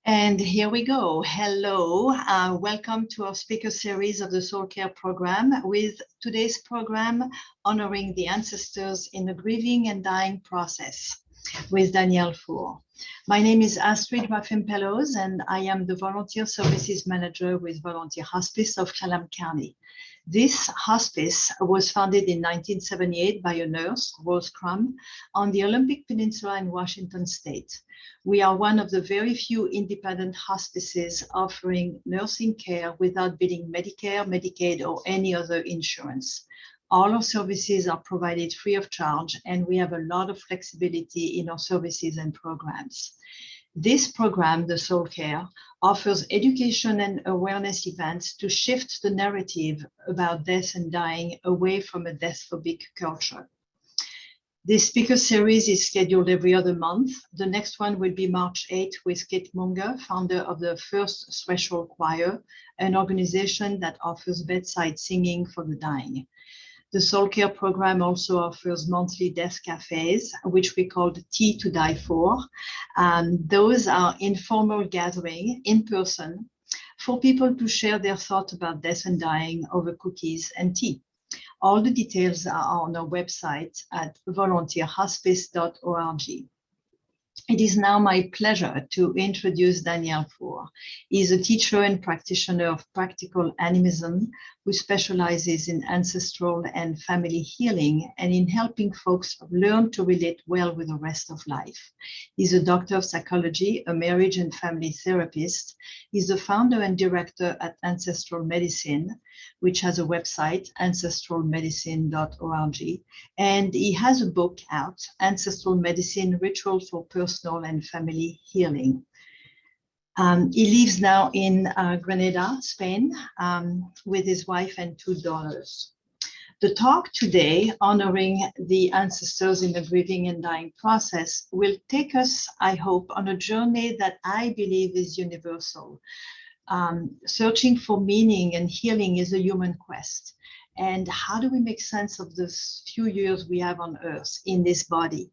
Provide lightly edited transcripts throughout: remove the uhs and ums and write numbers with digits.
And here we go. Hello, welcome to our speaker series of the Soul Care program, with today's program honoring the ancestors in the grieving and dying process with Danielle Foor. My name is Astrid Muffin-Pellows, and I am the Volunteer Services Manager with Volunteer Hospice of Chatham County. This hospice was founded in 1978 by a nurse, Rose Crum, on the Olympic Peninsula in Washington State. We are one of the very few independent hospices offering nursing care without billing Medicare, Medicaid, or any other insurance. All our services are provided free of charge, and we have a lot of flexibility in our services and programs. This program, the Soul Care, offers education and awareness events to shift the narrative about death and dying away from a death-phobic culture. This speaker series is scheduled every other month. The next one will be March 8th with Kate Munger, founder of the First Threshold Choir, an organization that offers bedside singing for the dying. The Soul Care program also offers monthly death cafes, which we call Tea to Die For. Those are informal gatherings in person for people to share their thoughts about death and dying over cookies and tea. All the details are on our website at volunteerhospice.org. It is now my pleasure to introduce Danielle Foor. He is a teacher and practitioner of practical animism who specializes in ancestral and family healing and in helping folks learn to relate well with the rest of life. He's a doctor of psychology, a marriage and family therapist. He's the founder and director at Ancestral Medicine, which has a website, ancestrally-resourced, and he has a book out, Ancestral Medicine, Rituals for Personal and Family Healing. He lives now in Granada, Spain, with his wife and 2 daughters. The talk today, honoring the ancestors in the grieving and dying process, will take us, I hope, on a journey that I believe is universal. Searching for meaning and healing is a human quest. And how do we make sense of this few years we have on Earth in this body?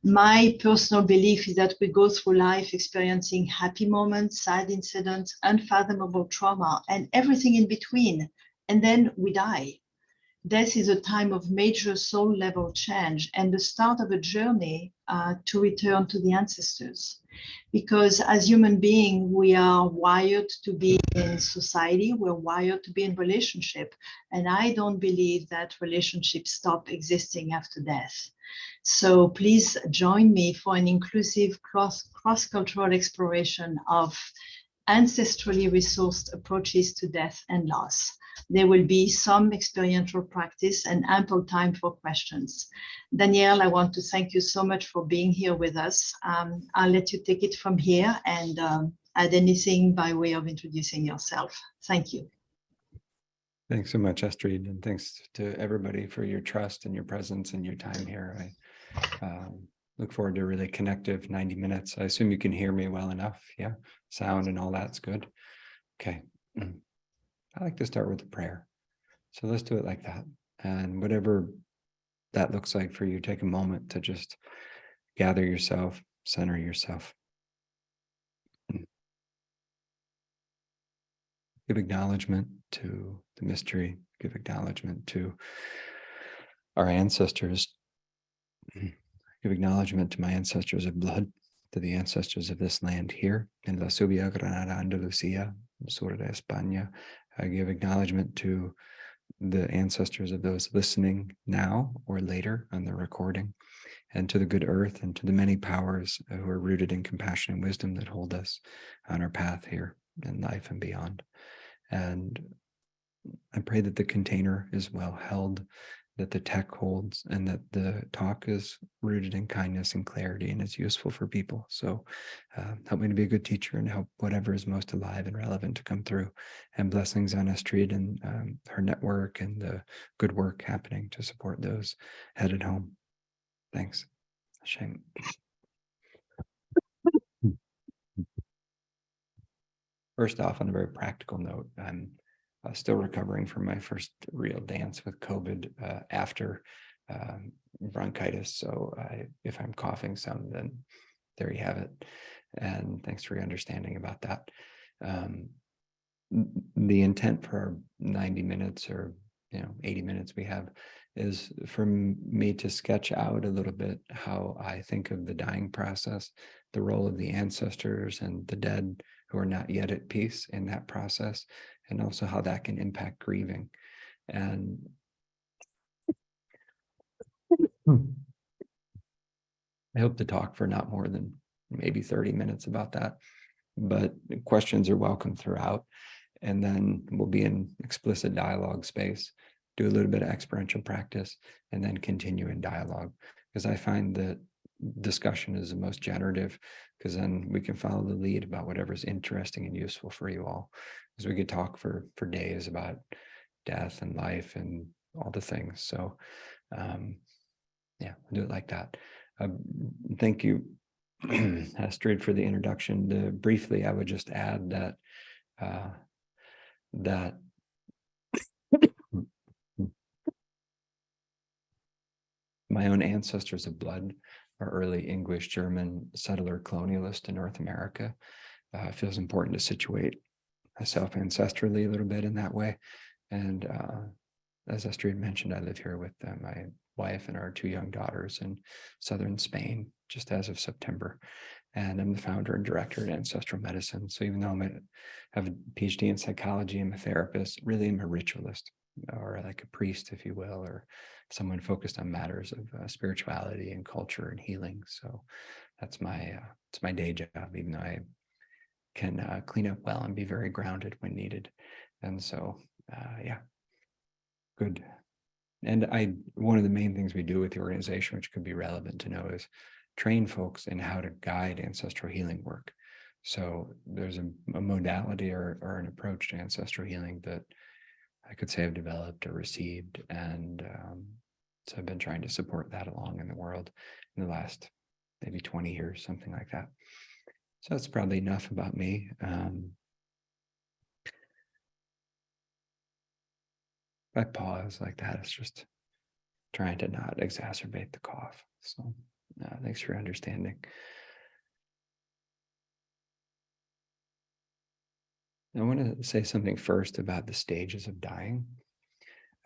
My personal belief is that we go through life experiencing happy moments, sad incidents, unfathomable trauma, and everything in between, and then we die. Death is a time of major soul level change and the start of a journey to return to the ancestors. Because as human beings, we are wired to be in society, we're wired to be in relationship, and I don't believe that relationships stop existing after death. So please join me for an inclusive cross-cultural exploration of ancestrally resourced approaches to death and loss. There will be some experiential practice and ample time for questions. Danielle, I want to thank you so much for being here with us. I'll let you take it from here and add anything by way of introducing yourself. Thank you. Thanks so much, Astrid, and thanks to everybody for your trust and your presence and your time here. I look forward to a really connective 90 minutes. I assume you can hear me well enough. Yeah, sound and all that's good. Okay. I like to start with a prayer. So let's do it like that. And whatever that looks like for you, take a moment to just gather yourself, center yourself. Give acknowledgement to the mystery, give acknowledgement to our ancestors. Give acknowledgement to my ancestors of blood, to the ancestors of this land here in La Subia, Granada, Andalusia, Sur de España. I give acknowledgement to the ancestors of those listening now or later on the recording, and to the good earth and to the many powers who are rooted in compassion and wisdom that hold us on our path here in life and beyond. And I pray that the container is well held, that the tech holds, and that the talk is rooted in kindness and clarity and is useful for people. So help me to be a good teacher and help whatever is most alive and relevant to come through. And blessings on Astrid and her network and the good work happening to support those headed home. Thanks. Shame. First off, on a very practical note, I'm still recovering from my first real dance with COVID after bronchitis. So if I'm coughing some, then there you have it. And thanks for your understanding about that. The intent for our 90 minutes or 80 minutes we have is for me to sketch out a little bit how I think of the dying process, the role of the ancestors and the dead who are not yet at peace in that process, and also how that can impact grieving. And I hope to talk for not more than maybe 30 minutes about that, but questions are welcome throughout. And then we'll be in explicit dialogue space, do a little bit of experiential practice, and then continue in dialogue. Because I find that discussion is the most generative, because then we can follow the lead about whatever's interesting and useful for you all. Because we could talk for days about death and life and all the things. So yeah, we'll do it like that. Thank you, Astrid, for the introduction. Briefly, I would just add that that my own ancestors of blood are early English, German, settler-colonialists in North America. It feels important to situate myself ancestrally a little bit in that way. And as Astrid mentioned, I live here with my wife and our 2 young daughters in southern Spain, just as of September. And I'm the founder and director at Ancestral Medicine. So even though I have a PhD in psychology, I'm a therapist, really I'm a ritualist, or like a priest, if you will, or someone focused on matters of spirituality and culture and healing. So that's it's my day job, even though I can clean up well and be very grounded when needed. And so, yeah, good. And one of the main things we do with the organization, which could be relevant to know, is train folks in how to guide ancestral healing work. So there's a modality or an approach to ancestral healing that I could say I've developed or received. And so I've been trying to support that along in the world in the last maybe 20 years, something like that. So that's probably enough about me. If I pause like that, it's just trying to not exacerbate the cough. So thanks for your understanding. I want to say something first about the stages of dying.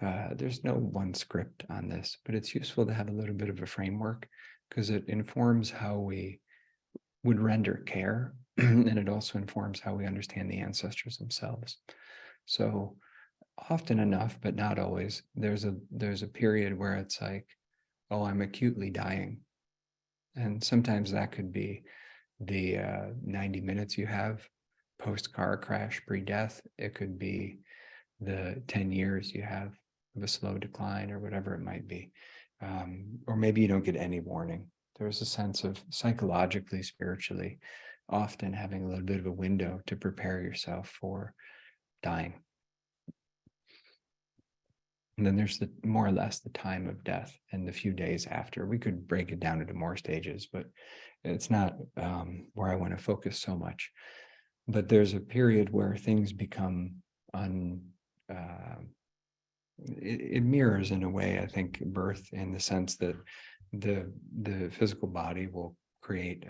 There's no one script on this, but it's useful to have a little bit of a framework because it informs how we would render care, and it also informs how we understand the ancestors themselves. So often enough, but not always, there's a period where it's like, oh, I'm acutely dying. And sometimes that could be the 90 minutes you have post-car crash, pre-death. It could be the 10 years you have of a slow decline or whatever it might be. Or maybe you don't get any warning. There's a sense of psychologically, spiritually, often having a little bit of a window to prepare yourself for dying. And then there's more or less the time of death and the few days after. We could break it down into more stages, but it's not where I want to focus so much. But there's a period where things become it mirrors in a way, I think, birth, in the sense that the physical body will create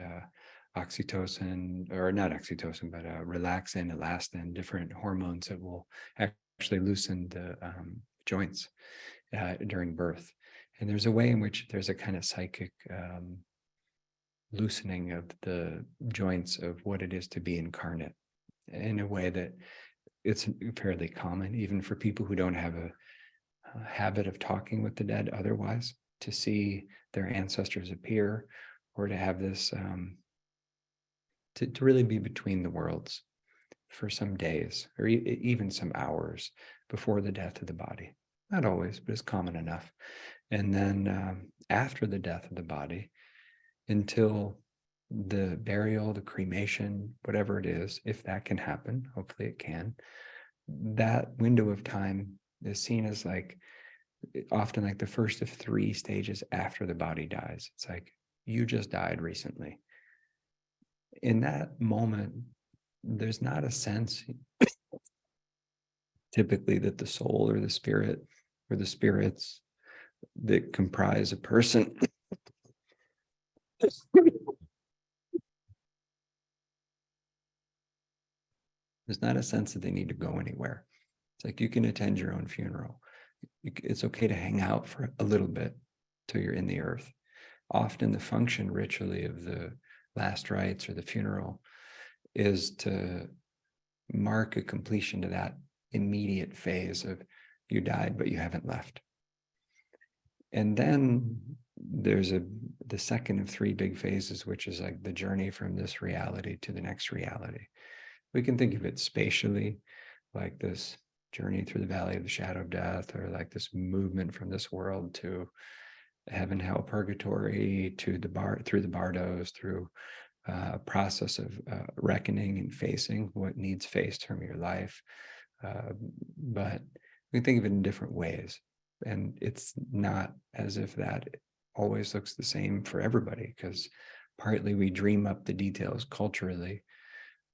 oxytocin, or not oxytocin, but relaxin, elastin, different hormones that will actually loosen the joints during birth. And there's a way in which there's a kind of psychic loosening of the joints of what it is to be incarnate, in a way that it's fairly common, even for people who don't have a habit of talking with the dead otherwise, to see their ancestors appear, or to have this, to really be between the worlds for some days, or even some hours before the death of the body. Not always, but it's common enough. And then after the death of the body, until the burial, the cremation, whatever it is, if that can happen, hopefully it can, that window of time is seen as like often like the first of 3 stages after the body dies. It's like, you just died recently. In that moment, there's not a sense typically that the soul or the spirit or the spirits that comprise a person There's not a sense that they need to go anywhere. It's like you can attend your own funeral. It's okay to hang out for a little bit till you're in the earth. Often the function ritually of the last rites or the funeral is to mark a completion to that immediate phase of you died, but you haven't left. And then there's the second of three big phases, which is like the journey from this reality to the next reality. We can think of it spatially, like this journey through the valley of the shadow of death, or like this movement from this world to heaven, hell, purgatory, to through the bardos, through a process of reckoning and facing what needs faced from your life. But we think of it in different ways. And it's not as if that always looks the same for everybody, because partly we dream up the details culturally,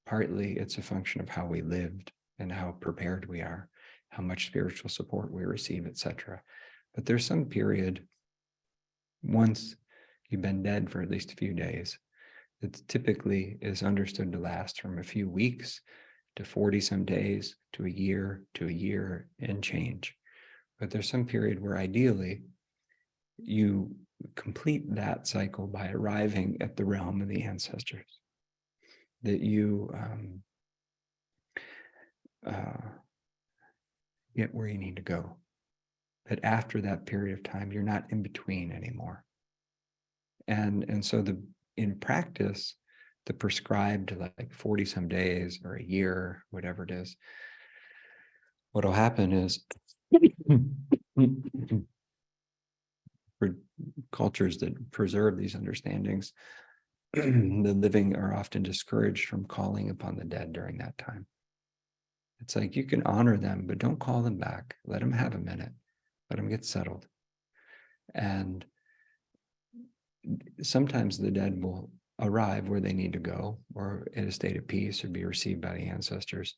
partly it's a function of how we lived and how prepared we are, how much spiritual support we receive, etc. But there's some period, once you've been dead for at least a few days, that typically is understood to last from a few weeks to 40 some days to a year and change. But there's some period where ideally you complete that cycle by arriving at the realm of the ancestors, that you get where you need to go. That after that period of time, you're not in between anymore. And so in practice, the prescribed like 40 some days or a year, whatever it is, what'll happen is for cultures that preserve these understandings, the living are often discouraged from calling upon the dead during that time. It's like you can honor them, but don't call them back. Let them have a minute. Let them get settled. And sometimes the dead will arrive where they need to go, or in a state of peace, or be received by the ancestors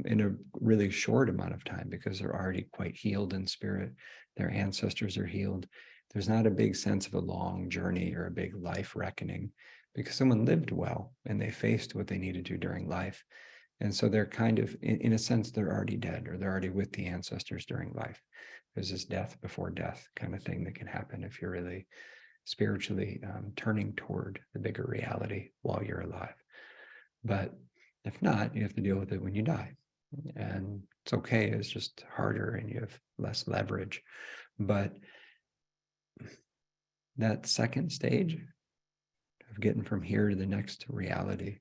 in a really short amount of time, because they're already quite healed in spirit. Their ancestors are healed. There's not a big sense of a long journey or a big life reckoning, because someone lived well and they faced what they needed to during life. And so they're kind of, in a sense, they're already dead, or they're already with the ancestors during life. There's this death before death kind of thing that can happen if you're really spiritually turning toward the bigger reality while you're alive. But if not, you have to deal with it when you die. And it's okay, it's just harder and you have less leverage. But that second stage of getting from here to the next reality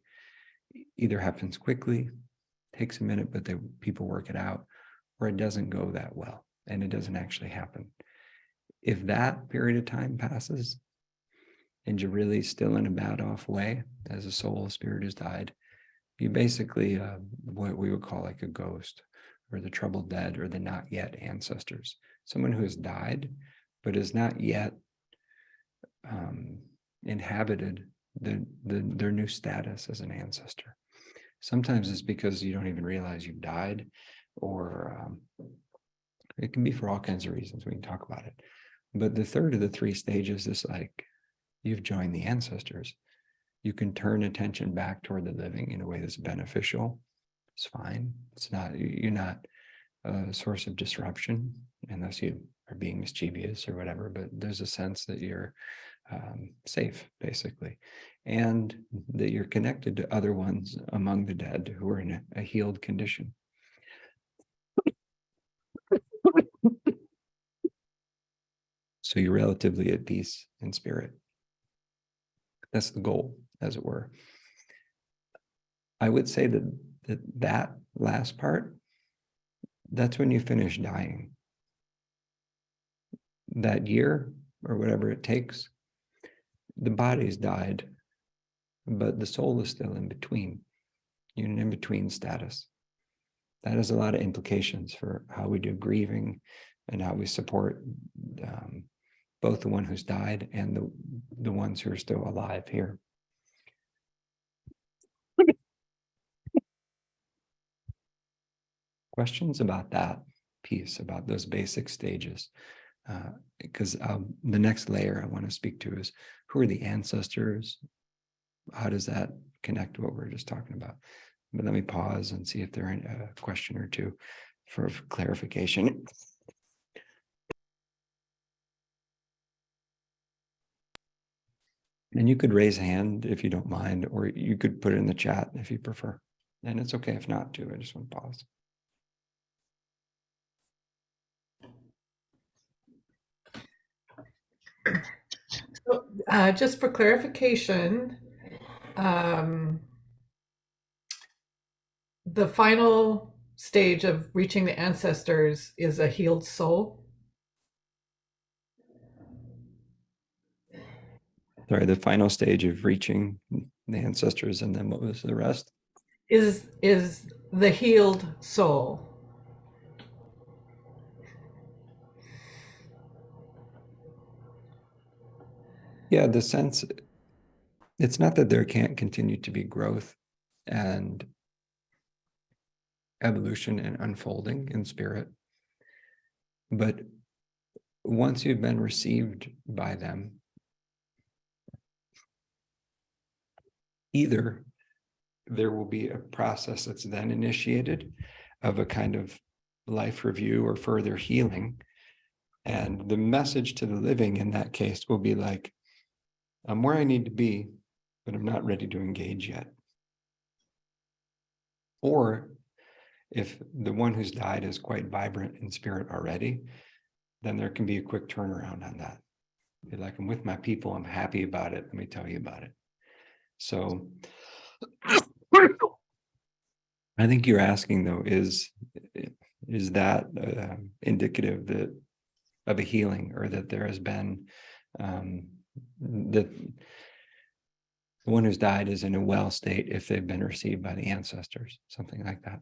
either happens quickly, takes a minute, but people work it out, or it doesn't go that well and it doesn't actually happen. If that period of time passes and you're really still in a bad off way, as a soul, spirit has died, you basically what we would call like a ghost, or the troubled dead, or the not yet ancestors. Someone who has died but is not yet inhabited their new status as an ancestor. Sometimes it's because you don't even realize you've died, or it can be for all kinds of reasons. We can talk about it. But the third of the three stages is like you've joined the ancestors. You can turn attention back toward the living in a way that's beneficial. It's fine. It's not, you're not a source of disruption unless you are being mischievous or whatever, but there's a sense that you're safe, basically, and that you're connected to other ones among the dead who are in a healed condition. So you're relatively at peace in spirit. That's the goal, as it were. I would say that last part, that's when you finish dying. That year, or whatever it takes, the body's died, but the soul is still in between. You're in an in-between status. That has a lot of implications for how we do grieving and how we support both the one who's died and the ones who are still alive here. Questions about that piece, about those basic stages? Because the next layer I want to speak to is, who are the ancestors? How does that connect to what we were just talking about? But let me pause and see if there are a question or two for clarification. And you could raise a hand if you don't mind, or you could put it in the chat if you prefer. And it's okay if not too. I just want to pause. So, just for clarification, the final stage of reaching the ancestors is a healed soul. Sorry, the final stage of reaching the ancestors, and then what was the rest? Is the healed soul. Yeah, the sense, it's not that there can't continue to be growth and evolution and unfolding in spirit, but once you've been received by them, either there will be a process that's then initiated of a kind of life review or further healing. And the message to the living in that case will be like, I'm where I need to be, but I'm not ready to engage yet. Or if the one who's died is quite vibrant in spirit already, then there can be a quick turnaround on that. Be like, I'm with my people, I'm happy about it, let me tell you about it. So I think you're asking though, is that indicative that of a healing, or that there has been that the one who's died is in a well state if they've been received by the ancestors, something like that?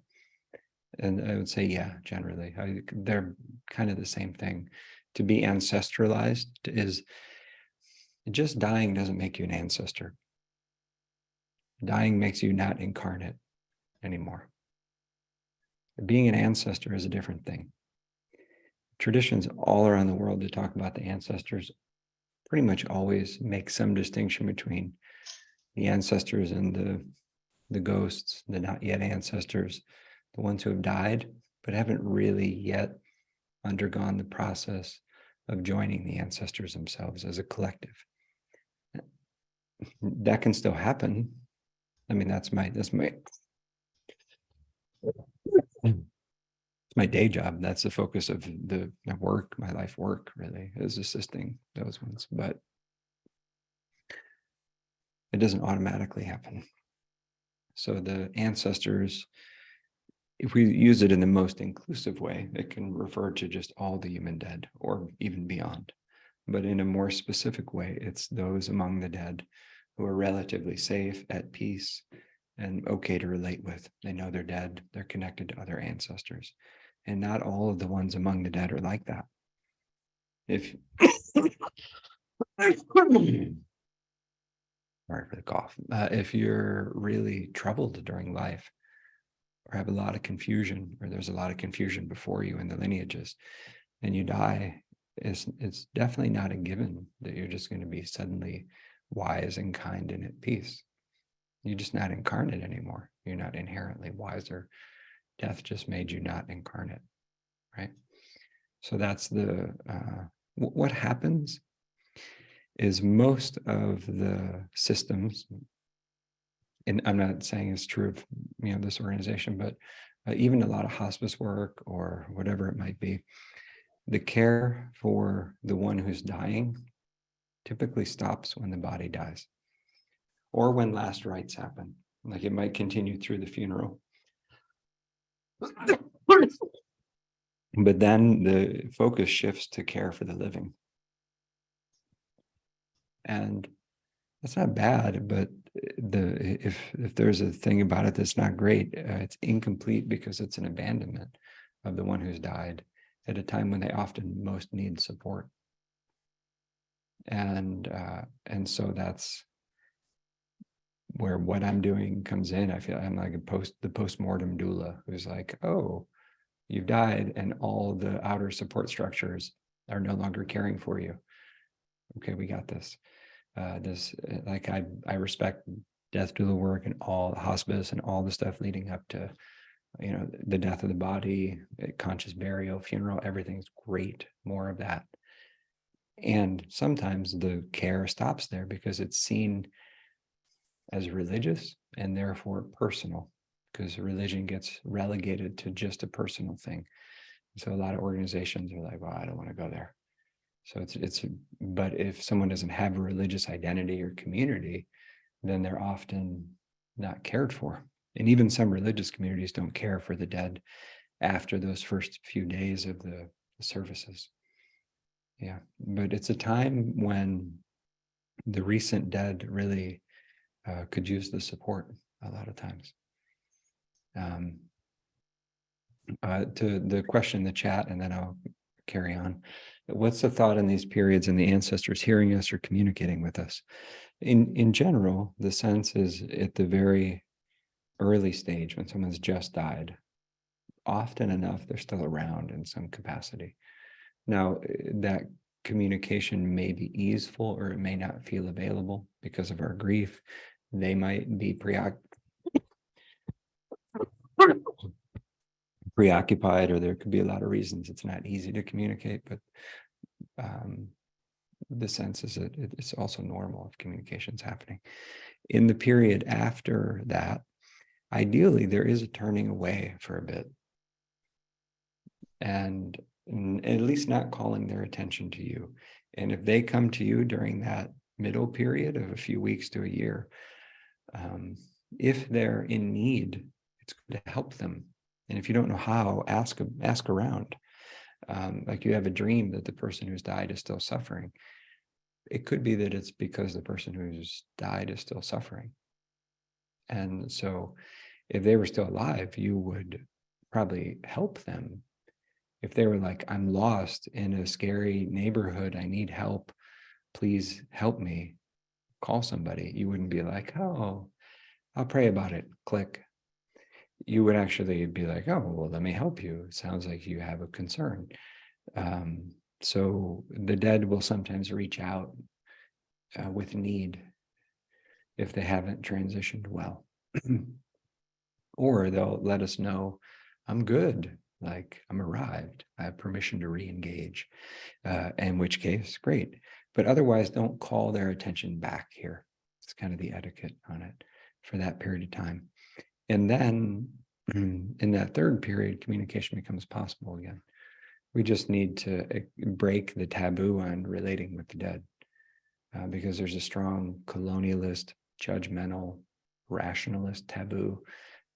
And I would say, yeah, generally, they're kind of the same thing. To be ancestralized is just dying doesn't make you an ancestor. Dying makes you not incarnate anymore. Being an ancestor is a different thing. Traditions all around the world that talk about the ancestors pretty much always make some distinction between the ancestors and the ghosts, the not yet ancestors, the ones who have died, but haven't really yet undergone the process of joining the ancestors themselves as a collective. That can still happen. I mean, that's my day job. That's the focus of my work, my life work, really, is assisting those ones. But it doesn't automatically happen. So the ancestors, if we use it in the most inclusive way, it can refer to just all the human dead or even beyond. But in a more specific way, it's those among the dead who are relatively safe, at peace, and okay to relate with. They know they're dead, they're connected to other ancestors. And not all of the ones among the dead are like that. If sorry for the cough. If you're really troubled during life, or have a lot of confusion, or there's a lot of confusion before you in the lineages, and you die, it's definitely not a given that you're just going to be suddenly wise and kind and at peace. You're just not incarnate anymore. You're not inherently wiser. Death just made you not incarnate, right? So that's what happens is most of the systems, and I'm not saying it's true of this organization, but even a lot of hospice work or whatever it might be, the care for the one who's dying typically stops when the body dies, or when last rites happen. Like it might continue through the funeral. But then the focus shifts to care for the living. And that's not bad, but if there's a thing about it that's not great, it's incomplete because it's an abandonment of the one who's died at a time when they often most need support. And so that's where what I'm doing comes in. I feel I'm like the postmortem doula who's like, oh, you've died and all the outer support structures are no longer caring for you. Okay, we got this. Like I respect death doula work and all the hospice and all the stuff leading up to, the death of the body, conscious burial, funeral, everything's great, more of that. And sometimes the care stops there because it's seen as religious and therefore personal, because religion gets relegated to just a personal thing. So a lot of organizations are like, well, I don't want to go there. So but if someone doesn't have a religious identity or community, then they're often not cared for. And even some religious communities don't care for the dead after those first few days of the services. Yeah, but it's a time when the recent dead really could use the support a lot of times. To the question in the chat, and then I'll carry on. What's the thought in these periods and the ancestors hearing us or communicating with us? In general, the sense is at the very early stage when someone's just died, often enough they're still around in some capacity. Now, that communication may be easeful or it may not feel available because of our grief. They might be preoccupied, or there could be a lot of reasons it's not easy to communicate, but the sense is that it's also normal if communication's happening. In the period after that, ideally, there is a turning away for a bit. And at least not calling their attention to you. And if they come to you during that middle period of a few weeks to a year, if they're in need, it's good to help them. And if you don't know how, ask around. Like you have a dream that the person who's died is still suffering. It could be that it's because the person who's died is still suffering. And so if they were still alive, you would probably help them. If they were like, I'm lost in a scary neighborhood, I need help, please help me, call somebody. You wouldn't be like, oh, I'll pray about it, click. You would actually be like, oh, well, let me help you. It sounds like you have a concern. So the dead will sometimes reach out with need if they haven't transitioned well. Or they'll let us know, I'm good. Like I'm arrived, I have permission to re-engage, in which case, great. But otherwise, don't call their attention back here. It's kind of the etiquette on it for that period of time. And then in that third period, communication becomes possible again. We just need to break the taboo on relating with the dead, because there's a strong colonialist, judgmental, rationalist taboo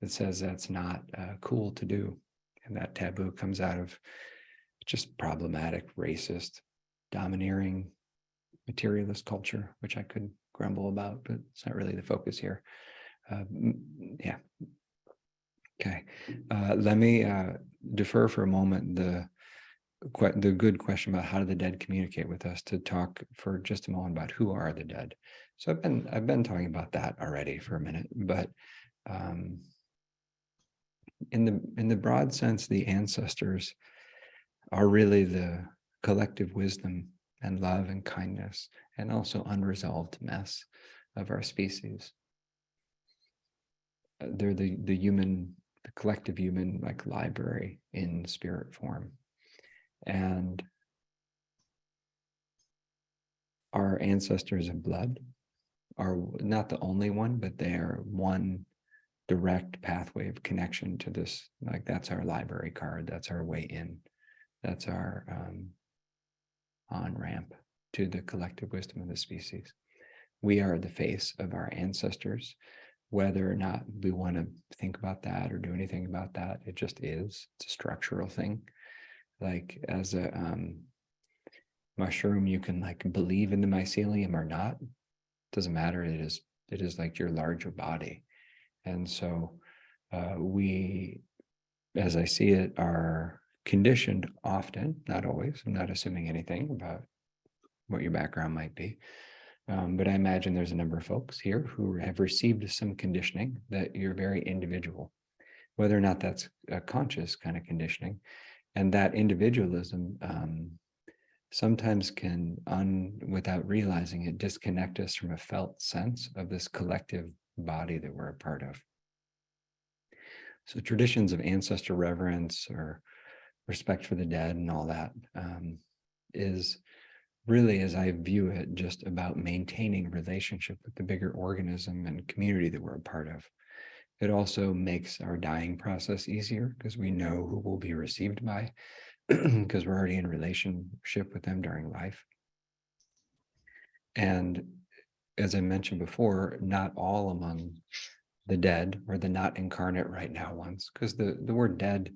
that says that's not cool to do. And that taboo comes out of just problematic, racist, domineering, materialist culture, which I could grumble about, but it's not really the focus here. Yeah. Okay. Let me defer for a moment the good question about how do the dead communicate with us, to talk for just a moment about who are the dead. So I've been talking about that already for a minute, but in the broad sense, the ancestors are really the collective wisdom and love and kindness, and also unresolved mess of our species. They're the collective human like library in spirit form. And our ancestors of blood are not the only one, but they are one direct pathway of connection to this. Like that's our library card, that's our way in, that's our on-ramp to the collective wisdom of the species. We are the face of our ancestors. Whether or not we want to think about that or do anything about that, it just is. It's a structural thing. Like as a mushroom, you can like believe in the mycelium or not. Doesn't matter. It is like your larger body. And so we, as I see it, are conditioned often, not always. I'm not assuming anything about what your background might be. But I imagine there's a number of folks here who have received some conditioning that you're very individual, whether or not that's a conscious kind of conditioning. And that individualism sometimes can, without realizing it, disconnect us from a felt sense of this collective body that we're a part of. So traditions of ancestor reverence or respect for the dead and all that is really, as I view it, just about maintaining relationship with the bigger organism and community that we're a part of. It also makes our dying process easier because we know who we'll be received by because we're already in relationship with them during life. And as I mentioned before, not all among the dead or the not incarnate right now ones, because the word dead,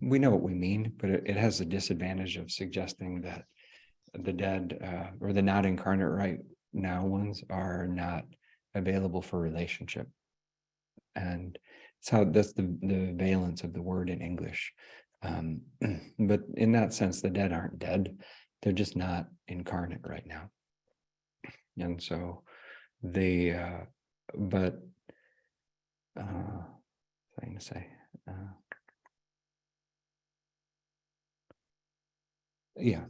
we know what we mean, but it has the disadvantage of suggesting that the dead or the not incarnate right now ones are not available for relationship. And that's the valence of the word in English. But in that sense, the dead aren't dead. They're just not incarnate right now. And so they, but, what was I going to say? Yeah,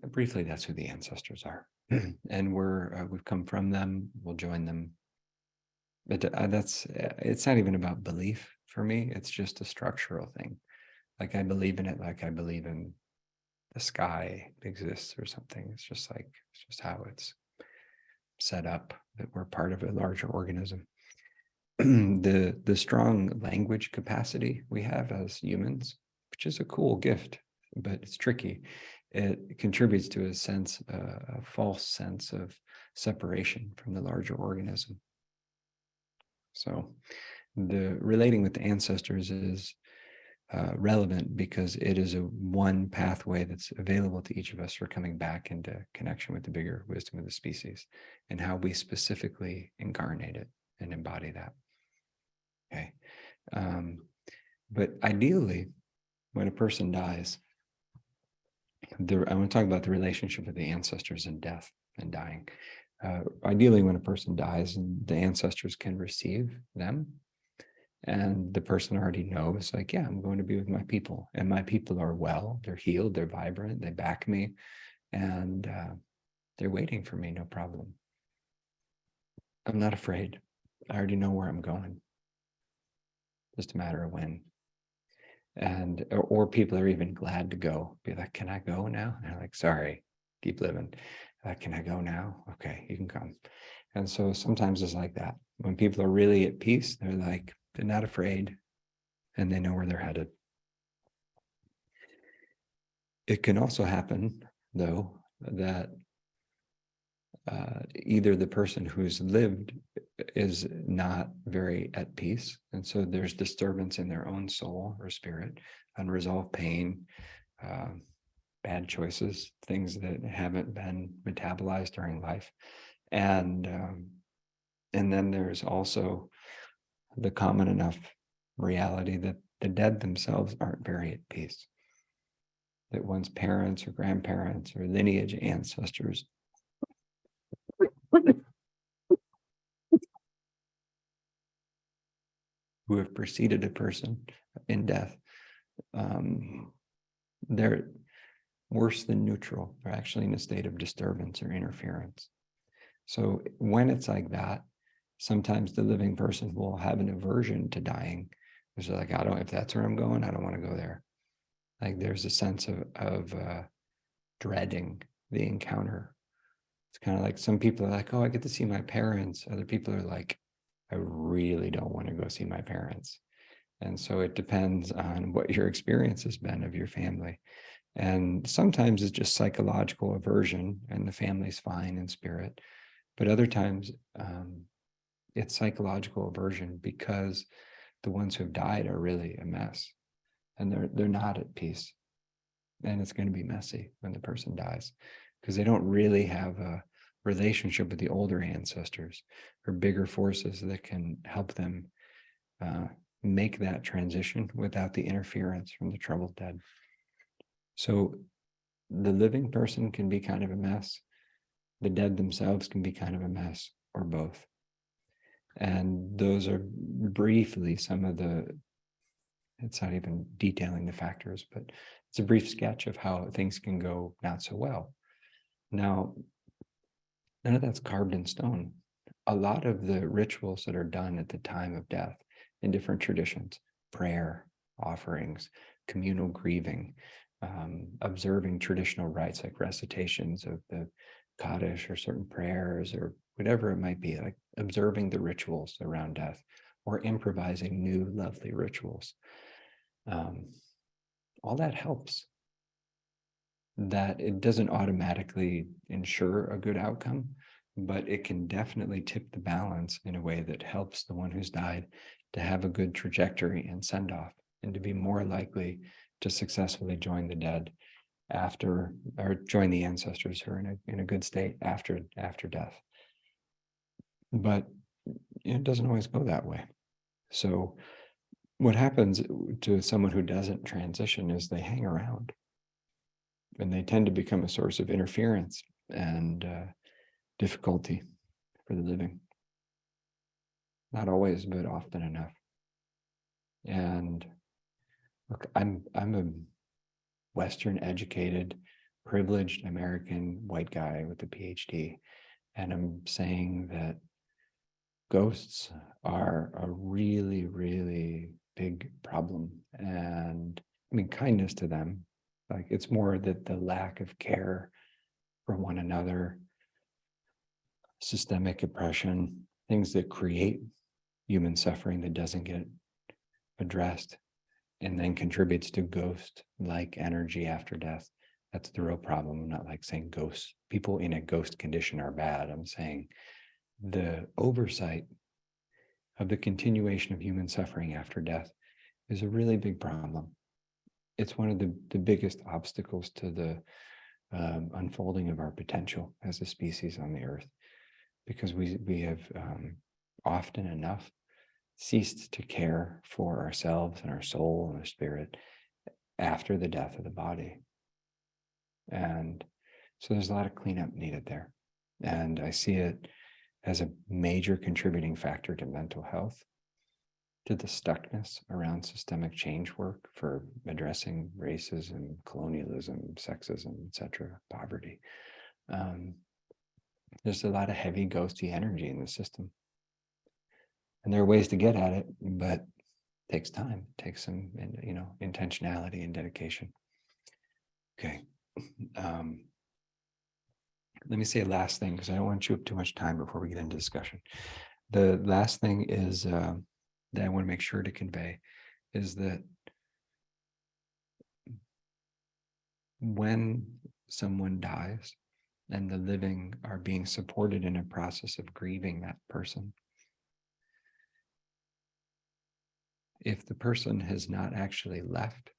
briefly, that's who the ancestors are. And we've come from them, we'll join them. But it's not even about belief for me. It's just a structural thing. Like I believe in it, like I believe in the sky exists or something. It's just how it's set up, that we're part of a larger organism. The strong language capacity we have as humans, which is a cool gift, but it's tricky. It contributes to a false sense of separation from the larger organism. So the relating with the ancestors is relevant because it is one pathway that's available to each of us for coming back into connection with the bigger wisdom of the species and how we specifically incarnate it and embody that. Okay. But ideally, when a person dies, I want to talk about the relationship with the ancestors and death and dying. Ideally, when a person dies, the ancestors can receive them, and the person already knows, like, yeah, I'm going to be with my people, and my people are well, they're healed, they're vibrant, they back me, and they're waiting for me, no problem. I'm not afraid. I already know where I'm going. Just a matter of when. And or people are even glad to go. Be like, can I go now? And they're like, sorry, keep living. Can I go now? Okay, you can come. And so sometimes it's like that. When people are really at peace, they're like, they're not afraid and they know where they're headed. It can also happen, though, that either the person who's lived is not very at peace, and so there's disturbance in their own soul or spirit, unresolved pain, bad choices, things that haven't been metabolized during life, and then there's also the common enough reality that the dead themselves aren't very at peace, that one's parents or grandparents or lineage ancestors who have preceded a person in death, they're worse than neutral. They're actually in a state of disturbance or interference. So when it's like that, sometimes the living person will have an aversion to dying. It's like, if that's where I'm going, I don't want to go there. Like there's a sense of dreading the encounter. It's kind of like some people are like, oh, I get to see my parents. Other people are like, I really don't want to go see my parents. And so it depends on what your experience has been of your family. And sometimes it's just psychological aversion and the family's fine in spirit. But other times it's psychological aversion because the ones who've died are really a mess and they're not at peace. And it's going to be messy when the person dies because they don't really have a relationship with the older ancestors or bigger forces that can help them make that transition without the interference from the troubled dead. So the living person can be kind of a mess. The dead themselves can be kind of a mess, or both. And those are briefly some of it's not even detailing the factors, but it's a brief sketch of how things can go not so well. Now, none of that's carved in stone. a lot of the rituals that are done at the time of death in different traditions, prayer, offerings, communal grieving, observing traditional rites like recitations of the Kaddish or certain prayers or whatever it might be, like observing the rituals around death or improvising new lovely rituals. All that helps. That it doesn't automatically ensure a good outcome, but it can definitely tip the balance in a way that helps the one who's died to have a good trajectory and send off, and to be more likely to successfully join the dead after, or join the ancestors who are in a good state after death. But it doesn't always go that way. So what happens to someone who doesn't transition is they hang around, and they tend to become a source of interference and difficulty for the living. Not always, but often enough. And look, I'm a Western educated, privileged American white guy with a PhD, and I'm saying that ghosts are a really, really big problem. And I mean, kindness to them, like it's more that the lack of care for one another, systemic oppression, things that create human suffering that doesn't get addressed and then contributes to ghost-like energy after death. That's the real problem. I'm not like saying ghosts, people in a ghost condition are bad. I'm saying the oversight of the continuation of human suffering after death is a really big problem. It's one of the biggest obstacles to the unfolding of our potential as a species on the earth, because we have often enough ceased to care for ourselves and our soul and our spirit after the death of the body. And so there's a lot of cleanup needed there. And I see it as a major contributing factor to mental health, to the stuckness around systemic change work for addressing racism, colonialism, sexism, etc., poverty. There's a lot of heavy ghosty energy in the system. And there are ways to get at it, but it takes time, it takes some, intentionality and dedication. Okay. Let me say a last thing, because I don't want to chew up too much time before we get into discussion. The last thing is that I want to make sure to convey is that when someone dies and the living are being supported in a process of grieving that person, if the person has not actually left,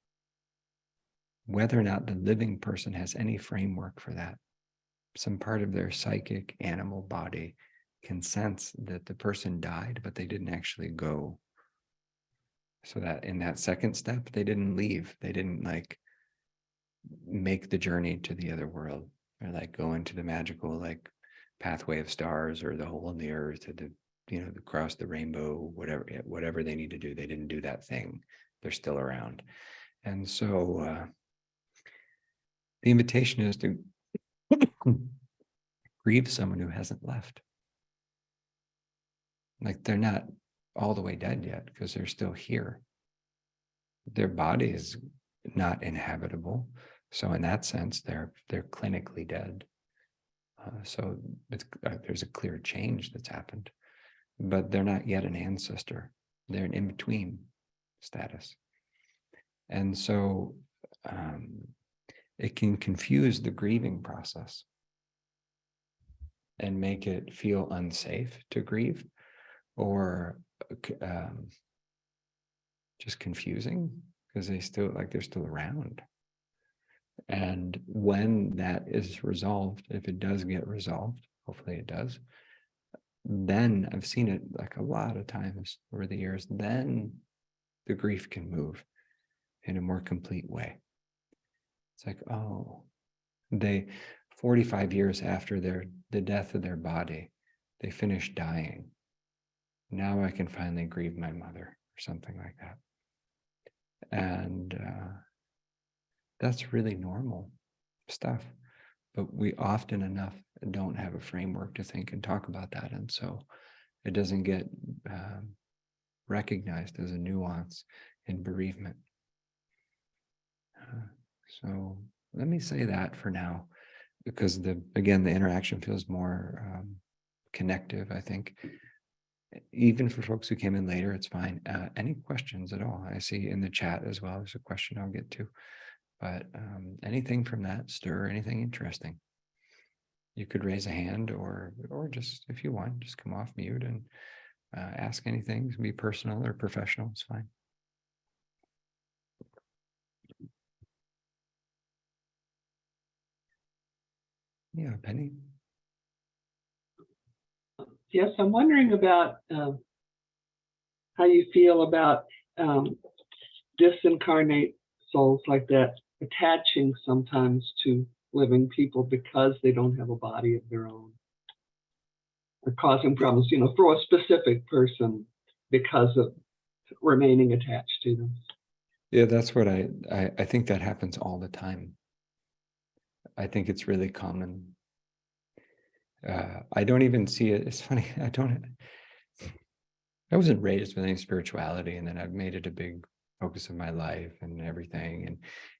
whether or not the living person has any framework for that, some part of their psychic animal body can sense that the person died, but they didn't actually go. So that in that second step, they didn't leave. They didn't like make the journey to the other world, or like go into the magical like pathway of stars or the hole in the earth, or the across the rainbow, whatever they need to do. They didn't do that thing. They're still around. And so the invitation is to grieve someone who hasn't left. Like they're not all the way dead yet, because they're still here. Their body is not inhabitable. So in that sense, they're clinically dead. So there's a clear change that's happened, but they're not yet an ancestor. They're an in-between status. And so it can confuse the grieving process and make it feel unsafe to grieve, or just confusing, because they're still around. And when that is resolved, if it does get resolved, hopefully it does, then I've seen it like a lot of times over the years, then the grief can move in a more complete way. It's like, oh, 45 years after the death of their body, they finished dying. Now I can finally grieve my mother, or something like that. And that's really normal stuff. but we often enough don't have a framework to think and talk about that. And so it doesn't get recognized as a nuance in bereavement. So let me say that for now, because the interaction feels more connective, I think. Even for folks who came in later, it's fine. Any questions at all? I see in the chat as well, there's a question I'll get to. But anything from that stir, anything interesting? You could raise a hand or just, if you want, just come off mute and ask anything. It can be personal or professional, it's fine. Yeah, Penny. Yes, I'm wondering about how you feel about disincarnate souls like that attaching sometimes to living people because they don't have a body of their own, or causing problems, for a specific person because of remaining attached to them. Yeah, that's what I think that happens all the time. I think it's really common. I don't even see it. It's funny. I wasn't raised with any spirituality, and then I've made it a big focus of my life and everything.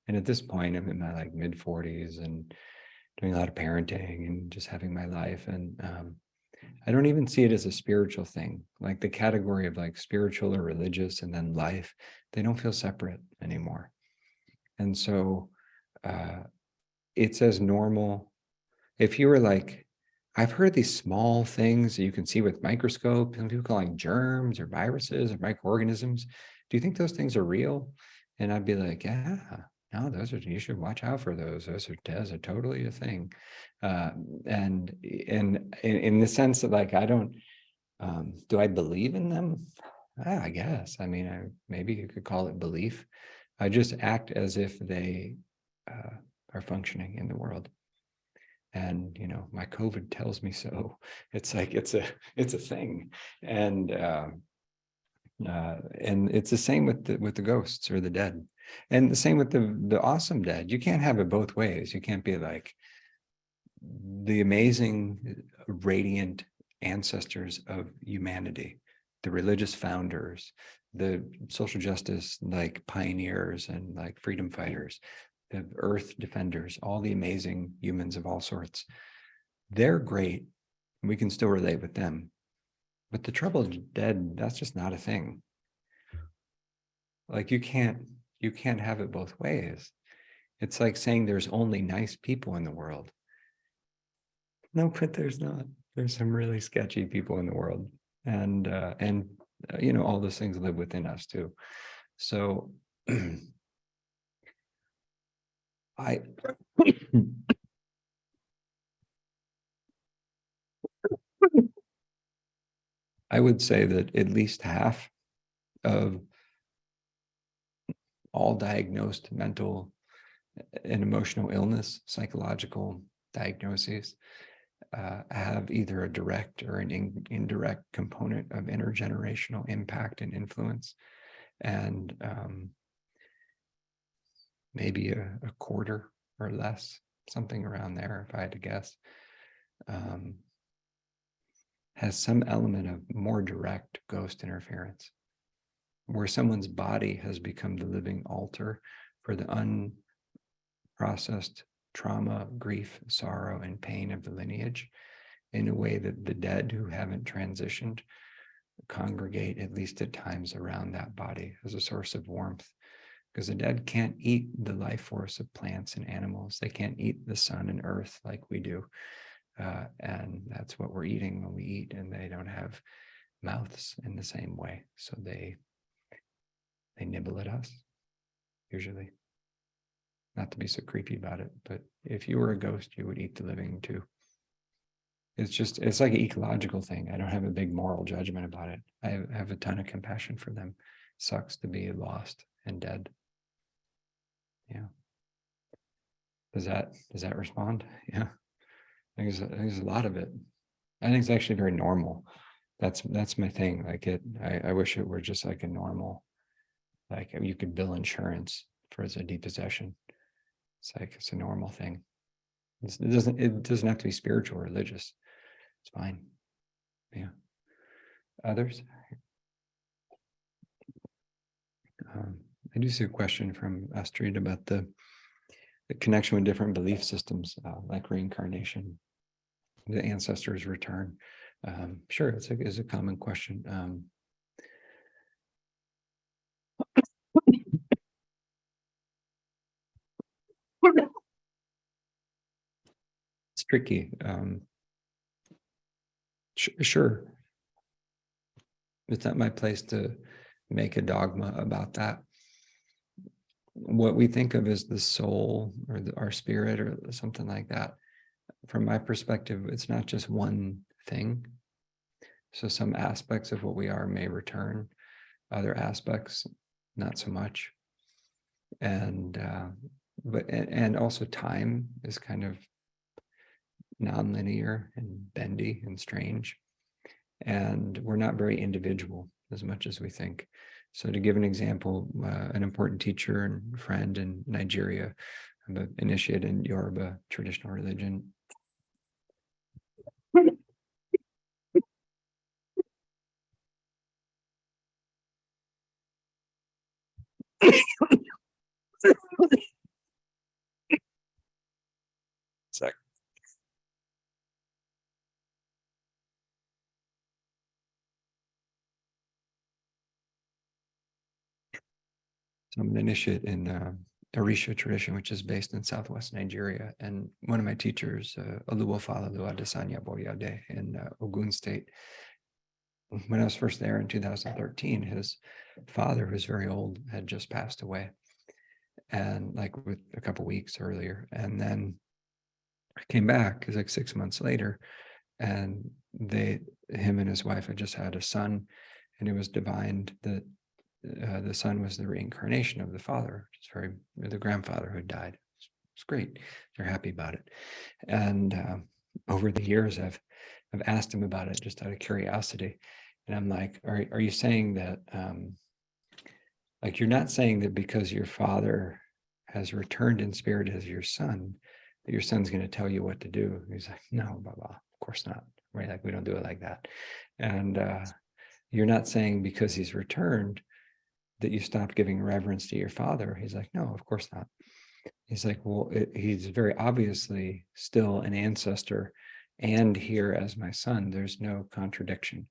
And at this point, I'm in my like mid 40s and doing a lot of parenting and just having my life. And I don't even see it as a spiritual thing. Like the category of like spiritual or religious and then life, they don't feel separate anymore. And so it's as normal. If you were like, I've heard these small things that you can see with microscope, some people call like germs or viruses or microorganisms. Do you think those things are real? And I'd be like, yeah, no, you should watch out for those. Those are totally a thing. And in the sense that like, I don't, do I believe in them? I guess. I mean, maybe you could call it belief. I just act as if they are functioning in the world. And my COVID tells me so. It's like it's a thing, and it's the same with the ghosts or the dead, and the same with the awesome dead. You can't have it both ways. You can't be like the amazing, radiant ancestors of humanity, the religious founders, the social justice like pioneers and like freedom fighters, the earth defenders, all the amazing humans of all sorts. They're great. We can still relate with them. But the troubled dead, that's just not a thing. Like you can't have it both ways. It's like saying there's only nice people in the world. No, but there's not. There's some really sketchy people in the world. And all those things live within us too. So I would say that at least half of all diagnosed mental and emotional illness, psychological diagnoses, have either a direct or an indirect component of intergenerational impact and influence. And maybe a quarter or less, something around there, if I had to guess, has some element of more direct ghost interference, where someone's body has become the living altar for the unprocessed trauma, grief, sorrow, and pain of the lineage, in a way that the dead who haven't transitioned congregate, at least at times, around that body as a source of warmth. Because the dead can't eat the life force of plants and animals. They can't eat the sun and earth like we do. And that's what we're eating when we eat, and they don't have mouths in the same way. So they nibble at us, usually. Not to be so creepy about it, but if you were a ghost, you would eat the living too. It's like an ecological thing. I don't have a big moral judgment about it. I have a ton of compassion for them. Sucks to be lost and dead. Yeah. Does that respond? Yeah. There's a lot of it. I think it's actually very normal. That's my thing. Like I wish it were just like a normal, like you could bill insurance for as a depossession. It's like it's a normal thing. It doesn't have to be spiritual or religious. It's fine. Yeah. Others? I do see a question from Astrid about the connection with different belief systems, like reincarnation, the ancestors return. Sure, it's a common question. It's tricky. Sure. It's not my place to make a dogma about that. What we think of as the soul or our spirit or something like that, from my perspective, it's not just one thing. So some aspects of what we are may return, other aspects not so much. And also time is kind of nonlinear and bendy and strange. And we're not very individual as much as we think. So to give an example, an important teacher and friend in Nigeria, I'm an initiate in Yoruba traditional religion. Sec. So I'm an initiate in Orisha tradition, which is based in Southwest Nigeria. And one of my teachers, Oluwafalalu Adesanya Boyade in Ogun State, when I was first there in 2013, his father, who was very old, had just passed away, and like with a couple weeks earlier. And then I came back, it was like 6 months later, and him and his wife had just had a son, and it was divined that the son was the reincarnation of the father, the grandfather who had died. It's great. They're happy about it. And over the years, I've asked him about it just out of curiosity. And I'm like, are you saying that, like, you're not saying that because your father has returned in spirit as your son, that your son's going to tell you what to do? He's like, no, blah, blah. Of course not. Right? Like, we don't do it like that. And you're not saying because he's returned that you stopped giving reverence to your father. He's like, no, of course not. He's like, well, he's very obviously still an ancestor and here as my son. There's no contradiction.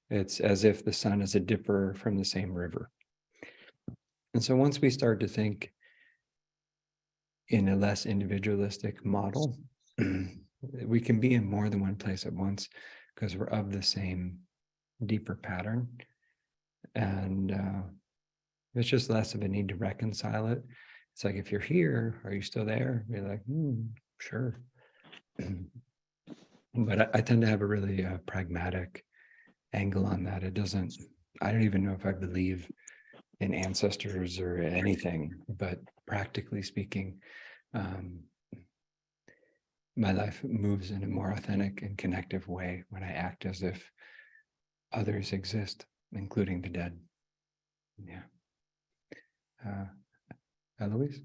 It's as if the son is a dipper from the same river. And so once we start to think in a less individualistic model, we can be in more than one place at once because we're of the same deeper pattern. And it's just less of a need to reconcile it. It's like, if you're here, are you still there? You're like, sure. But I tend to have a really pragmatic angle on that. I don't even know if I believe in ancestors or anything, but practically speaking, my life moves in a more authentic and connective way when I act as if others exist, including the dead. Yeah. Eloise?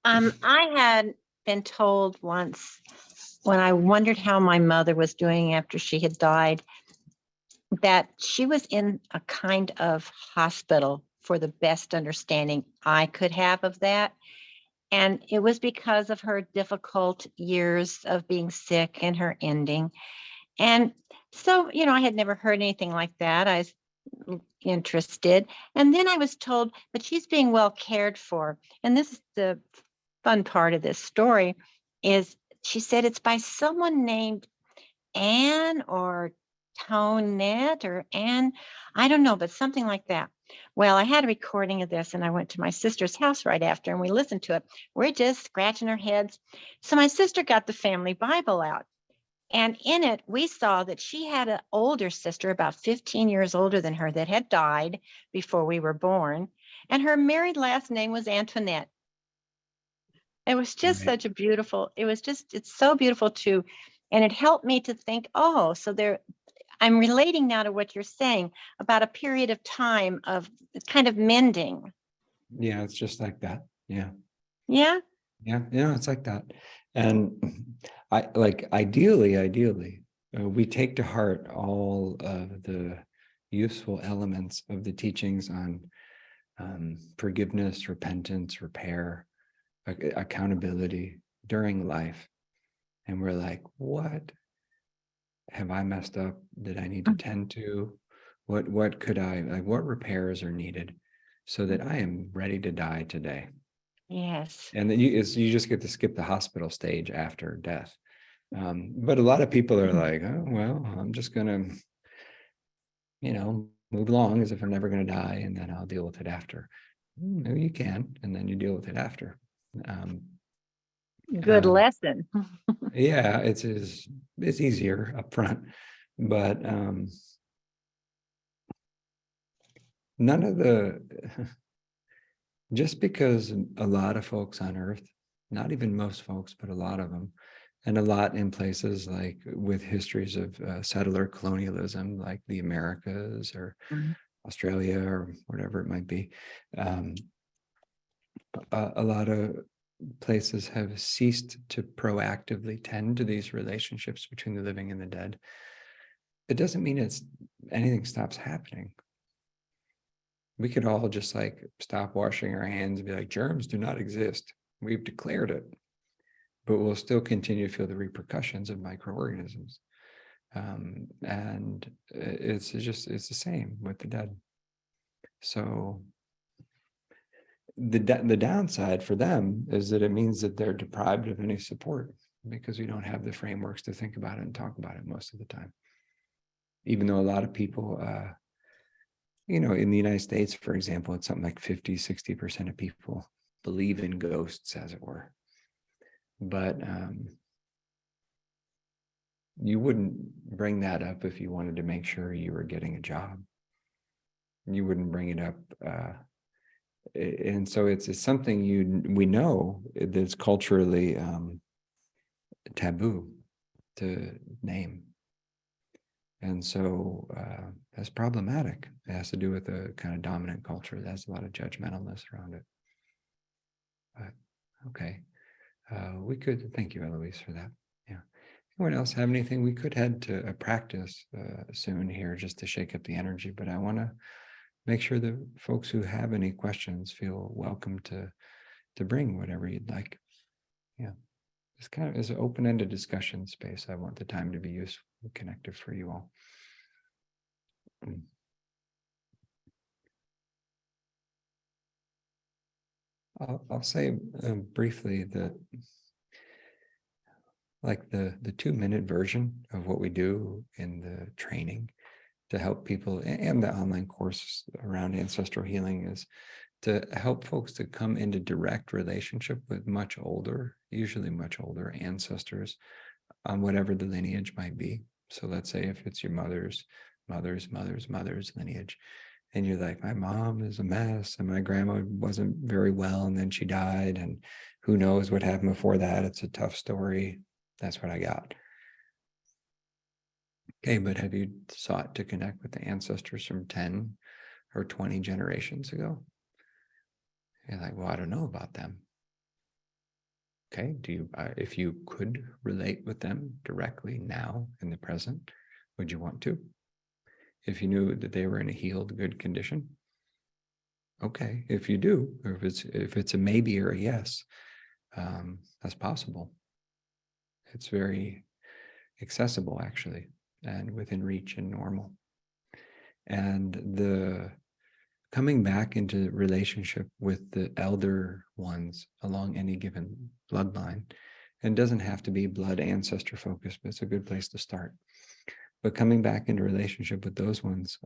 I had been told once, when I wondered how my mother was doing after she had died, that she was in a kind of hospital for the best understanding I could have of that. And it was because of her difficult years of being sick and her ending. And so, I had never heard anything like that. I was interested. And then I was told, but she's being well cared for. And this is the fun part of this story, is she said it's by someone named Anne or Tonette or Anne, I don't know, but something like that. Well, I had a recording of this and I went to my sister's house right after and we listened to it. We're just scratching our heads. So my sister got the family Bible out. And in it, we saw that she had an older sister, about 15 years older than her, that had died before we were born. And her married last name was Antoinette. It was just Right. such a beautiful, it's so beautiful too. And it helped me to think, I'm relating now to what you're saying about a period of time of kind of mending. Yeah, it's just like that. Yeah. Yeah. Yeah, it's like that. And I like ideally, we take to heart all of the useful elements of the teachings on forgiveness, repentance, repair, accountability during life. And we're like, what have I messed up? Did I need to tend to? What could I, like, what repairs are needed so that I am ready to die today? Yes. And then you just get to skip the hospital stage after death. But a lot of people are like, oh, well, I'm just going to, move along as if I'm never going to die, and then I'll deal with it after. No, you can, and then you deal with it after. Good lesson. Yeah, it's easier up front, but none of the just because a lot of folks on Earth, not even most folks, but a lot of them, and a lot in places like with histories of settler colonialism, like the Americas or Australia or whatever it might be, a lot of places have ceased to proactively tend to these relationships between the living and the dead. It doesn't mean anything stops happening. We could all just like stop washing our hands and be like, germs do not exist. We've declared it, but we'll still continue to feel the repercussions of microorganisms. And it's the same with the dead. So the downside for them is that it means that they're deprived of any support because we don't have the frameworks to think about it and talk about it most of the time. Even though a lot of people, in the United States, for example, it's something like 50-60% of people believe in ghosts, as it were. But you wouldn't bring that up if you wanted to make sure you were getting a job. You wouldn't bring it up. And so it's something we know that's culturally taboo to name. And so that's problematic. It has to do with a kind of dominant culture that has a lot of judgmentalness around it. But okay. Thank you, Eloise, for that. Yeah. Anyone else have anything? We could head to a practice soon here just to shake up the energy, but I want to make sure that folks who have any questions feel welcome to bring whatever you'd like. Yeah. It's kind of as an open-ended discussion space. I want the time to be useful and connective for you all. I'll say briefly that like the 2-minute version of what we do in the training to help people, and the online course around ancestral healing, is to help folks to come into direct relationship with usually much older ancestors on whatever the lineage might be. So let's say if it's your mother's lineage, and you're like, my mom is a mess and my grandma wasn't very well and then she died and who knows what happened before that. It's a tough story. That's what I got. Okay, but have you sought to connect with the ancestors from 10 or 20 generations ago? You're like, well, I don't know about them. Okay, if you could relate with them directly now in the present, would you want to? If you knew that they were in a healed, good condition? Okay, if you do, or if it's a maybe or a yes, that's possible. It's very accessible, actually, and within reach and normal. And the coming back into relationship with the elder ones along any given bloodline, and doesn't have to be blood ancestor focused, but it's a good place to start. But coming back into relationship with those ones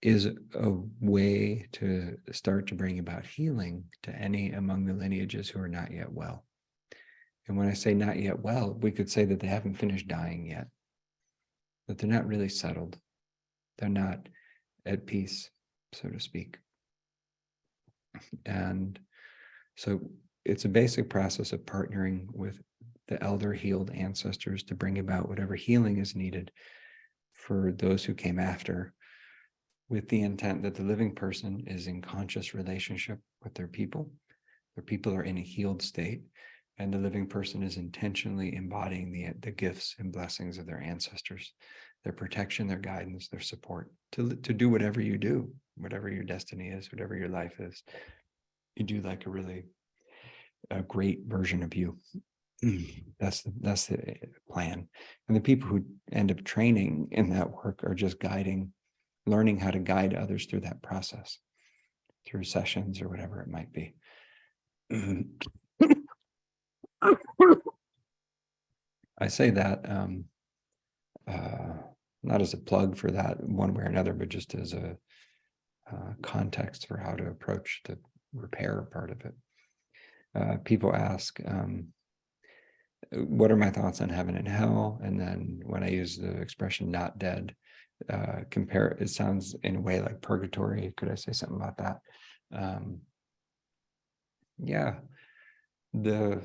is a way to start to bring about healing to any among the lineages who are not yet well. And when I say not yet well, we could say that they haven't finished dying yet, that they're not really settled. They're not at peace, so to speak. And so it's a basic process of partnering with the elder healed ancestors to bring about whatever healing is needed for those who came after, with the intent that the living person is in conscious relationship with their people where people are in a healed state, and the living person is intentionally embodying the gifts and blessings of their ancestors, their protection, their guidance, their support, to do whatever you do, whatever your destiny is, whatever your life is. You do like a great version of you. That's the plan. And the people who end up training in that work are just learning how to guide others through that process, through sessions or whatever it might be. I say that not as a plug for that one way or another, but just as a context for how to approach the repair part of it. People ask, what are my thoughts on heaven and hell? And then when I use the expression not dead, it sounds in a way like purgatory. Could I say something about that? Yeah, the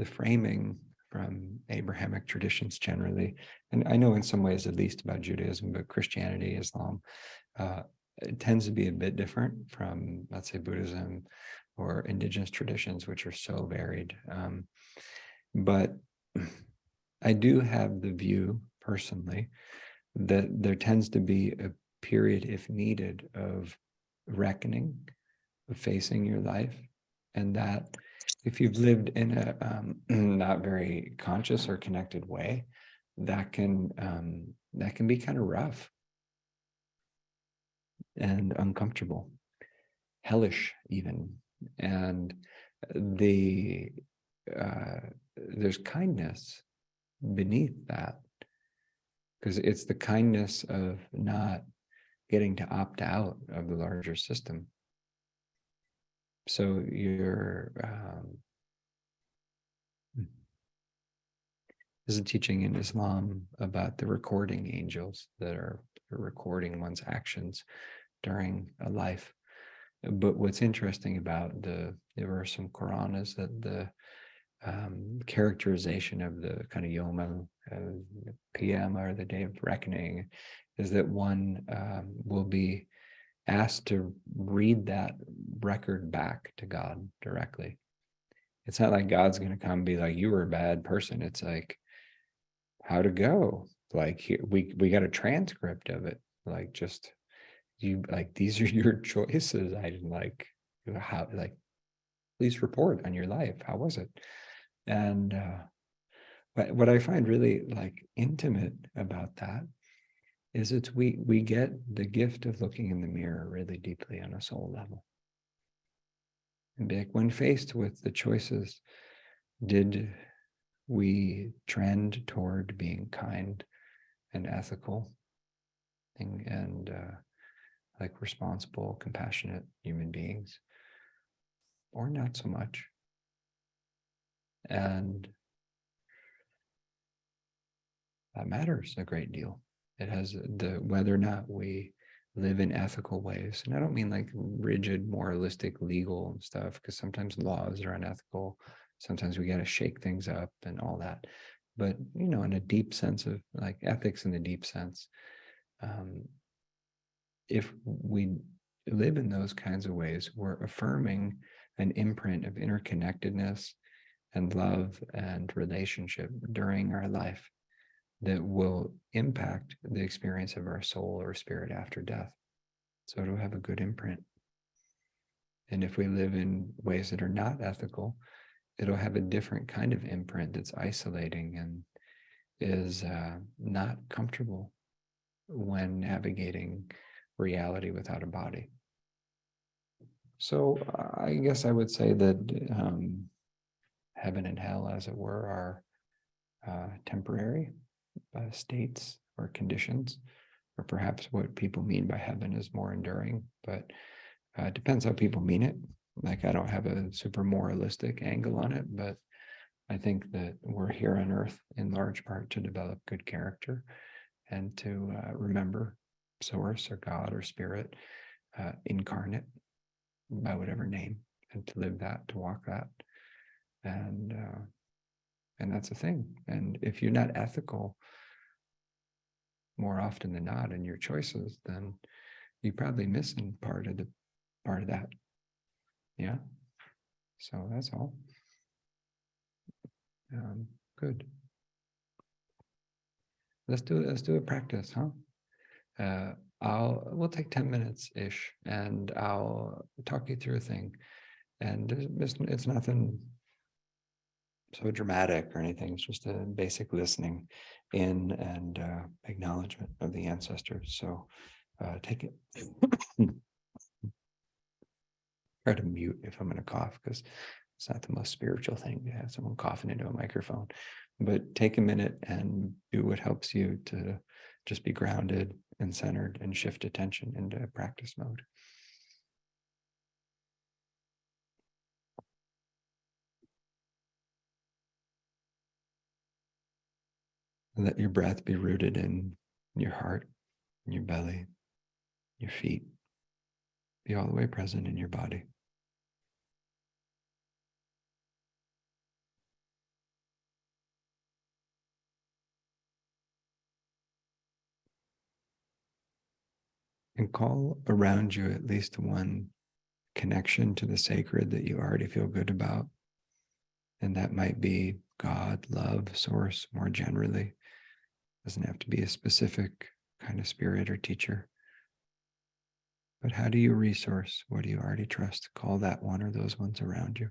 framing from Abrahamic traditions generally, and I know in some ways at least about Judaism, but Christianity, Islam, it tends to be a bit different from, let's say, Buddhism or indigenous traditions, which are so varied. But I do have the view personally that there tends to be a period, if needed, of reckoning, of facing your life, and that if you've lived in a not very conscious or connected way, that can be kind of rough and uncomfortable, hellish even. And there's kindness beneath that, because it's the kindness of not getting to opt out of the larger system. So there's a teaching in Islam about the recording angels that are recording one's actions during a life. But what's interesting about the verse from Quran is that the characterization of the kind of Yom PM, or the day of reckoning, is that one will be asked to read that record back to God directly. It's not like God's going to come and be like, you were a bad person. It's like, how'd it go? Like, here, we got a transcript of it. Like, just you, like, these are your choices. I didn't like how, like, please report on your life. How was it? And what I find really like intimate about that is we get the gift of looking in the mirror really deeply on a soul level. And be like, when faced with the choices, did we trend toward being kind and ethical and like responsible, compassionate human beings, or not so much? And that matters a great deal. It has whether or not we live in ethical ways. And I don't mean like rigid, moralistic, legal stuff, because sometimes laws are unethical. Sometimes we got to shake things up and all that. But, in a deep sense of like ethics in the deep sense, if we live in those kinds of ways, we're affirming an imprint of interconnectedness and love and relationship during our life that will impact the experience of our soul or spirit after death. So it'll have a good imprint. And if we live in ways that are not ethical, it'll have a different kind of imprint that's isolating and is not comfortable when navigating reality without a body. So I guess I would say that heaven and hell, as it were, are temporary states or conditions, or perhaps what people mean by heaven is more enduring, but it depends how people mean it. Like, I don't have a super moralistic angle on it, but I think that we're here on earth in large part to develop good character and to remember source or God or spirit incarnate by whatever name, and to live that, to walk that. And that's a thing. And if you're not ethical more often than not in your choices, then you're probably missing part of that. Yeah. So that's all. Good. Let's do a practice, huh? We'll take 10 minutes ish, and I'll talk you through a thing. And it's nothing so dramatic or anything. It's just a basic listening in and acknowledgement of the ancestors. So take it. Try to mute if I'm going to cough, because it's not the most spiritual thing to have someone coughing into a microphone. But take a minute and do what helps you to just be grounded and centered and shift attention into practice mode. Let your breath be rooted in your heart, your belly, your feet. Be all the way present in your body. And call around you at least one connection to the sacred that you already feel good about. And that might be God, love, source, more generally. Doesn't have to be a specific kind of spirit or teacher. But how do you resource? What do you already trust? Call that one or those ones around you.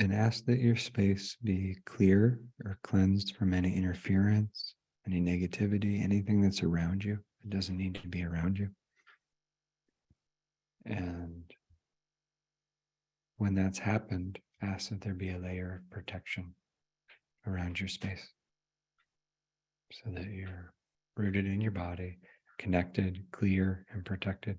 And ask that your space be clear or cleansed from any interference, any negativity, anything that's around you. It doesn't need to be around you. And when that's happened, ask that there be a layer of protection around your space so that you're rooted in your body, connected, clear, and protected.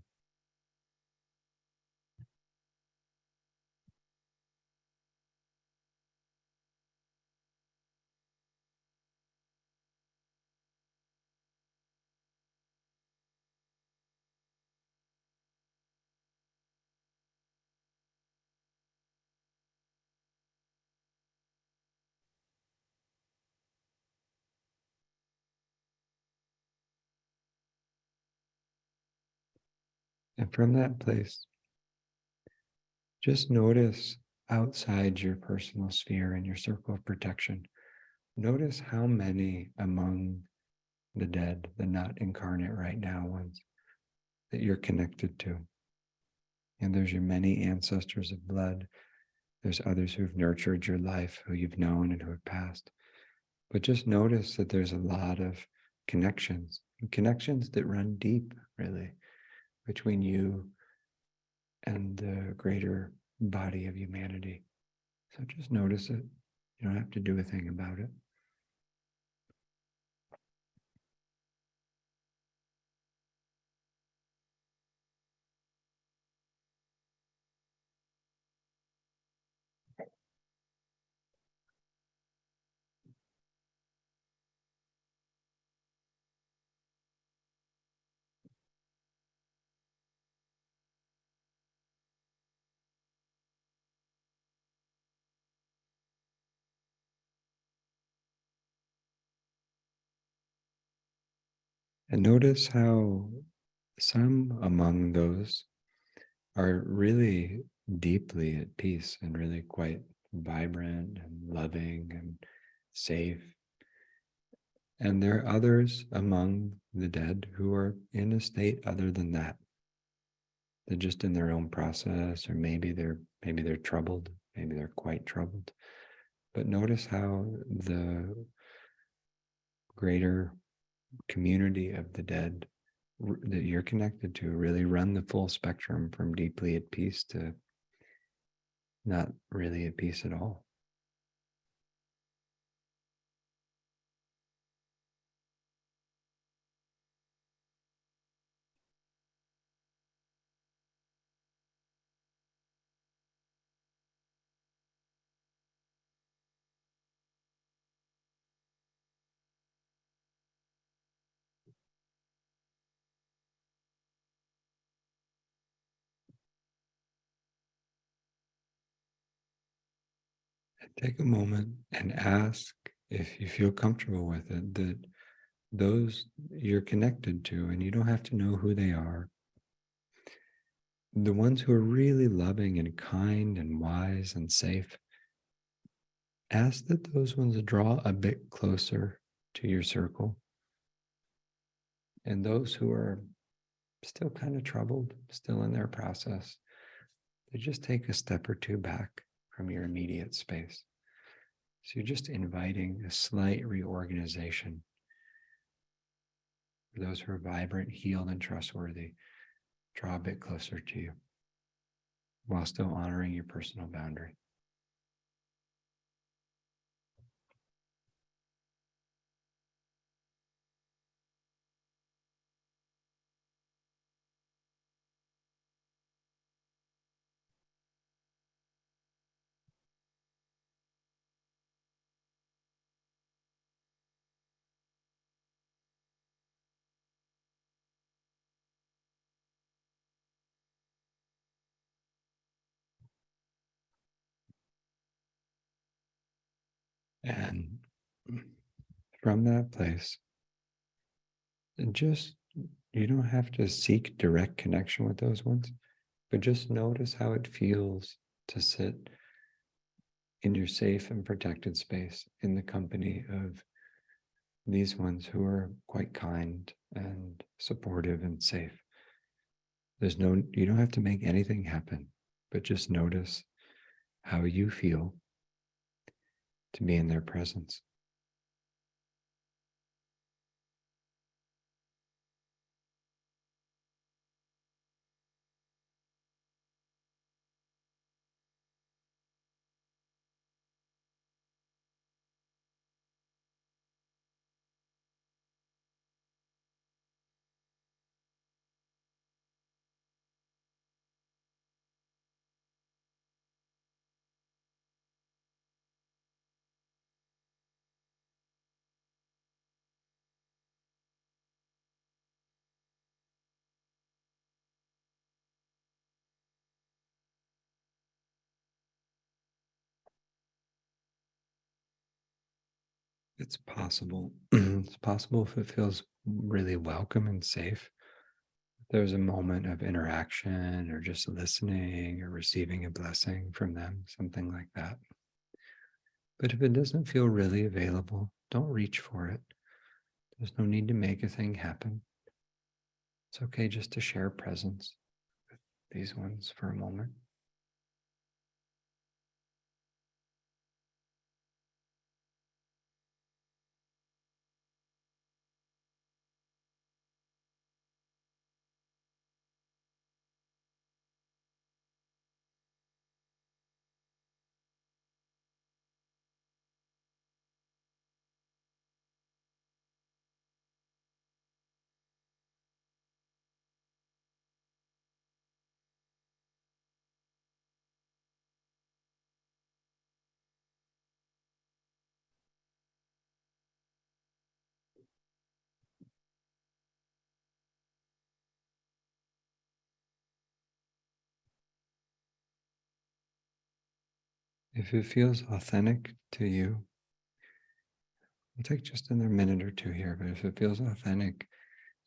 And from that place, just notice outside your personal sphere and your circle of protection. Notice how many among the dead, the not incarnate right now ones, that you're connected to. And there's your many ancestors of blood. There's others who've nurtured your life, who you've known and who have passed. But just notice that there's a lot of connections that run deep, really, between you and the greater body of humanity. So just notice it. You don't have to do a thing about it. And notice how some among those are really deeply at peace and really quite vibrant and loving and safe. And there are others among the dead who are in a state other than that. They're just in their own process, or maybe they're troubled, maybe they're quite troubled. But notice how the greater community of the dead that you're connected to really run the full spectrum from deeply at peace to not really at peace at all. And take a moment and ask, if you feel comfortable with it, that those you're connected to, and you don't have to know who they are, the ones who are really loving and kind and wise and safe, ask that those ones draw a bit closer to your circle. And those who are still kind of troubled, still in their process, they just take a step or two back from your immediate space. So you're just inviting a slight reorganization. For those who are vibrant, healed, and trustworthy, draw a bit closer to you while still honoring your personal boundary. And from that place, just, you don't have to seek direct connection with those ones, but just notice how it feels to sit in your safe and protected space in the company of these ones who are quite kind and supportive and safe. You don't have to make anything happen, but just notice how you feel to be in their presence. It's possible. It's possible if it feels really welcome and safe. There's a moment of interaction or just listening or receiving a blessing from them, something like that. But if it doesn't feel really available, don't reach for it. There's no need to make a thing happen. It's okay just to share presence with these ones for a moment. If it feels authentic to you, we'll take just another minute or two here, but if it feels authentic,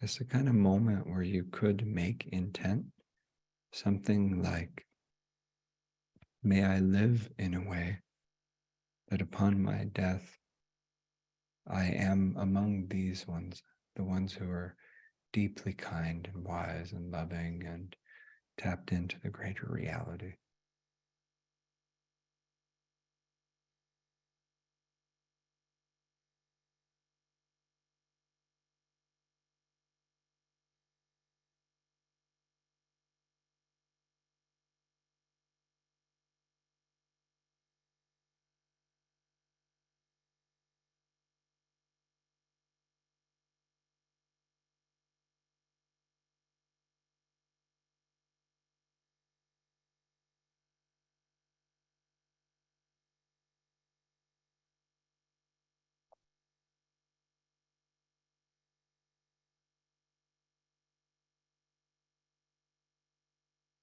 it's the kind of moment where you could make intent something like, may I live in a way that upon my death, I am among these ones, the ones who are deeply kind and wise and loving and tapped into the greater reality.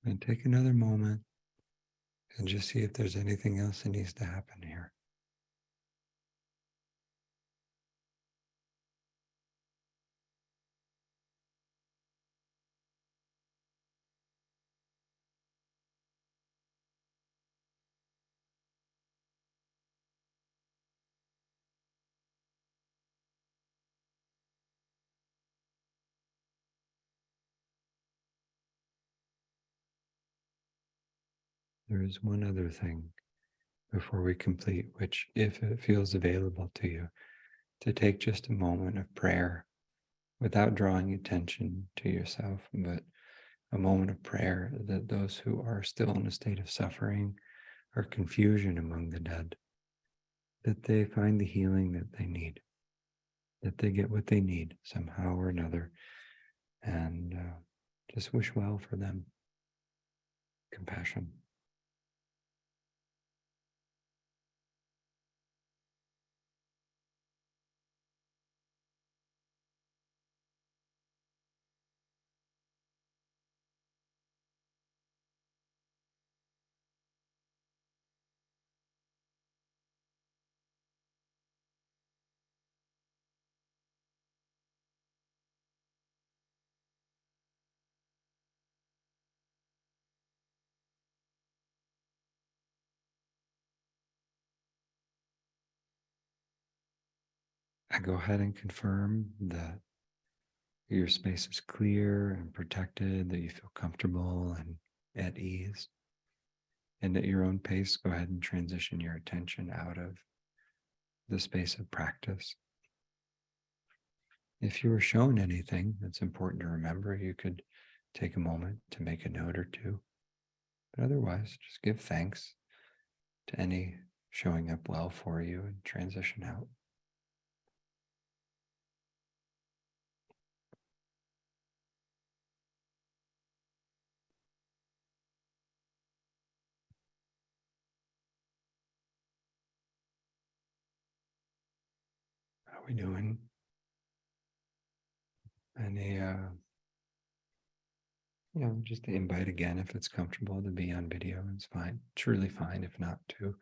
And take another moment And just see if there's anything else that needs to happen here. There is one other thing before we complete, which, if it feels available to you, to take just a moment of prayer without drawing attention to yourself, but a moment of prayer that those who are still in a state of suffering or confusion among the dead, that they find the healing that they need, that they get what they need somehow or another, and just wish well for them. Compassion. I go ahead and confirm that your space is clear and protected, that you feel comfortable and at ease. And at your own pace, go ahead and transition your attention out of the space of practice. If you were shown anything that's important to remember, you could take a moment to make a note or two. But otherwise, just give thanks to any showing up well for you and transition out. How are we doing? Any, just to invite again, if it's comfortable to be on video, it's fine. Truly fine, if not too.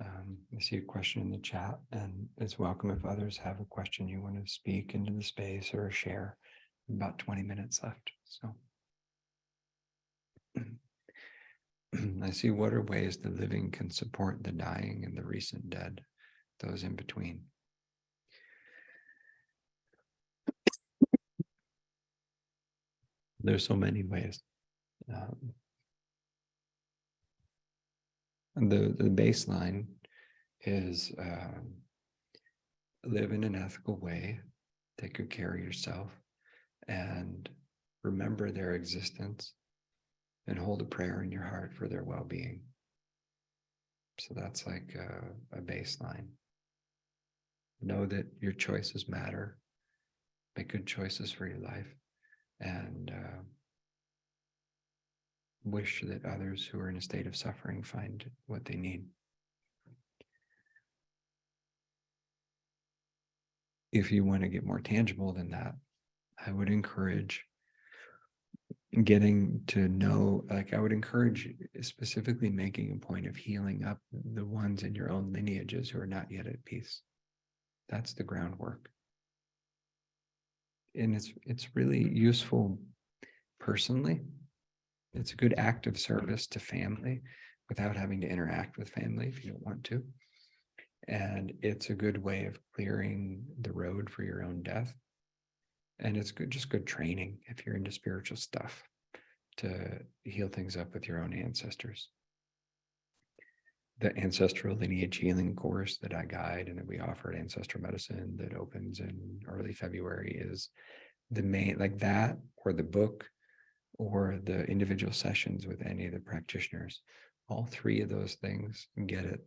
I see a question in the chat, and it's welcome if others have a question you want to speak into the space or share. About 20 minutes left. So I see, what are ways the living can support the dying and the recent dead, those in between? There's so many ways. And the baseline is live in an ethical way, take good care of yourself, and remember their existence, and hold a prayer in your heart for their well-being. So that's like a baseline. Know that your choices matter. Make good choices for your life, and wish that others who are in a state of suffering find what they need. If you want to get more tangible than that, I would encourage getting to know, I would encourage specifically making a point of healing up the ones in your own lineages who are not yet at peace. That's the groundwork. And it's really useful personally. It's a good act of service to family without having to interact with family if you don't want to. And it's a good way of clearing the road for your own death. And it's good, just good training if you're into spiritual stuff, to heal things up with your own ancestors. The Ancestral Lineage Healing course that I guide and that we offer at Ancestral Medicine that opens in early February is the main, like that, or the book, or the individual sessions with any of the practitioners. All three of those things get it.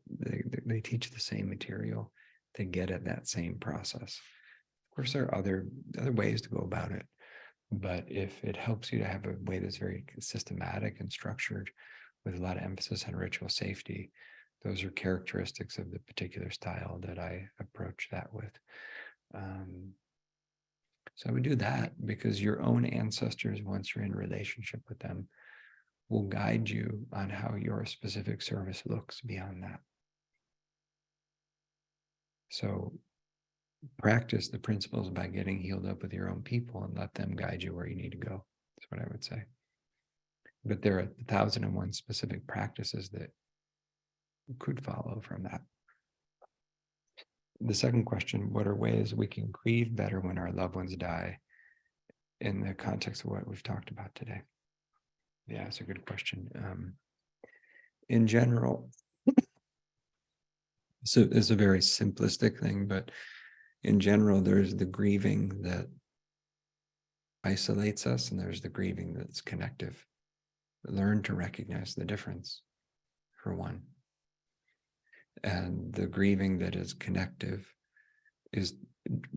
They teach the same material. They get at that same process. Of course, there are other ways to go about it. But if it helps you to have a way that's very systematic and structured with a lot of emphasis on ritual safety, those are characteristics of the particular style that I approach that with. So I would do that, because your own ancestors, once you're in relationship with them, will guide you on how your specific service looks beyond that. So practice the principles by getting healed up with your own people and let them guide you where you need to go. That's what I would say. But there are 1,001 specific practices that could follow from that. The second question, what are ways we can grieve better when our loved ones die in the context of what we've talked about today? Yeah, it's a good question. In general, so it's a very simplistic thing, but in general, there's the grieving that isolates us, and there's the grieving that's connective. Learn to recognize the difference, for one. And the grieving that is connective is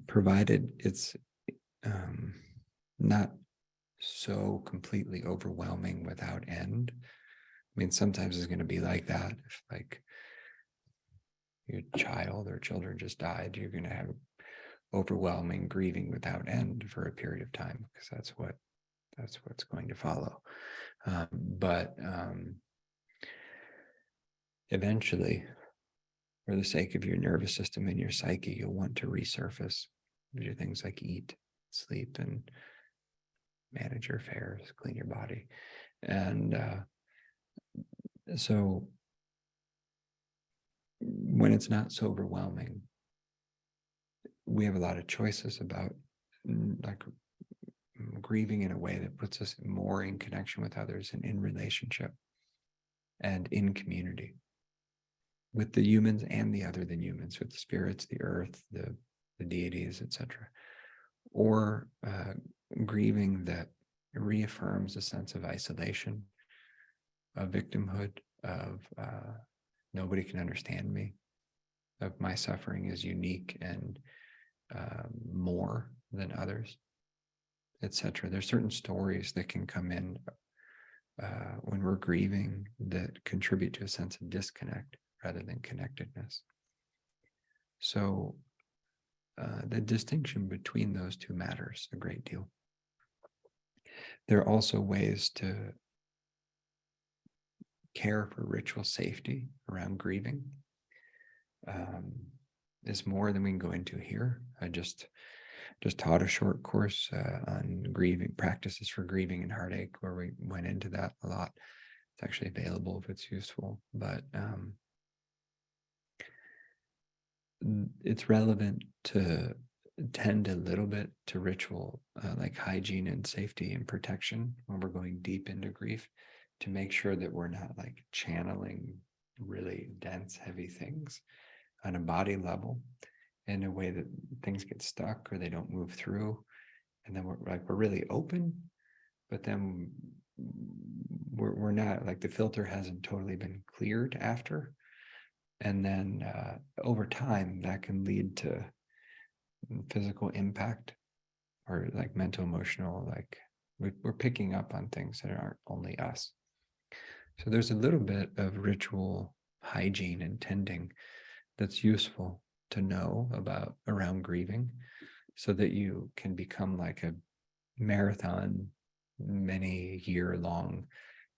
provided it's not so completely overwhelming without end. I mean, sometimes it's going to be like that. If like your child or children just died, you're going to have overwhelming grieving without end for a period of time, because that's what's going to follow. But eventually, for the sake of your nervous system and your psyche, you'll want to resurface. Do things like eat, sleep, and manage your affairs, clean your body. And so when it's not so overwhelming, we have a lot of choices about like grieving in a way that puts us more in connection with others and in relationship and in community with the humans and the other than humans, with the spirits, the earth, the deities, etc. Or grieving that reaffirms a sense of isolation, of victimhood, of nobody can understand me, of my suffering is unique and more than others, etc. There's certain stories that can come in when we're grieving that contribute to a sense of disconnect rather than connectedness. So the distinction between those two matters a great deal. There are also ways to care for ritual safety around grieving. There's more than we can go into here. I just taught a short course on grieving, practices for grieving and heartache, where we went into that a lot. It's actually available if it's useful, but it's relevant to tend a little bit to ritual like hygiene and safety and protection when we're going deep into grief, to make sure that we're not like channeling really dense, heavy things on a body level in a way that things get stuck or they don't move through. And then we're really open, but then we're not, like the filter hasn't totally been cleared after. And then over time, that can lead to physical impact or like mental, emotional, like we're picking up on things that aren't only us. So there's a little bit of ritual hygiene and tending that's useful to know about around grieving, so that you can become like a marathon, many year long,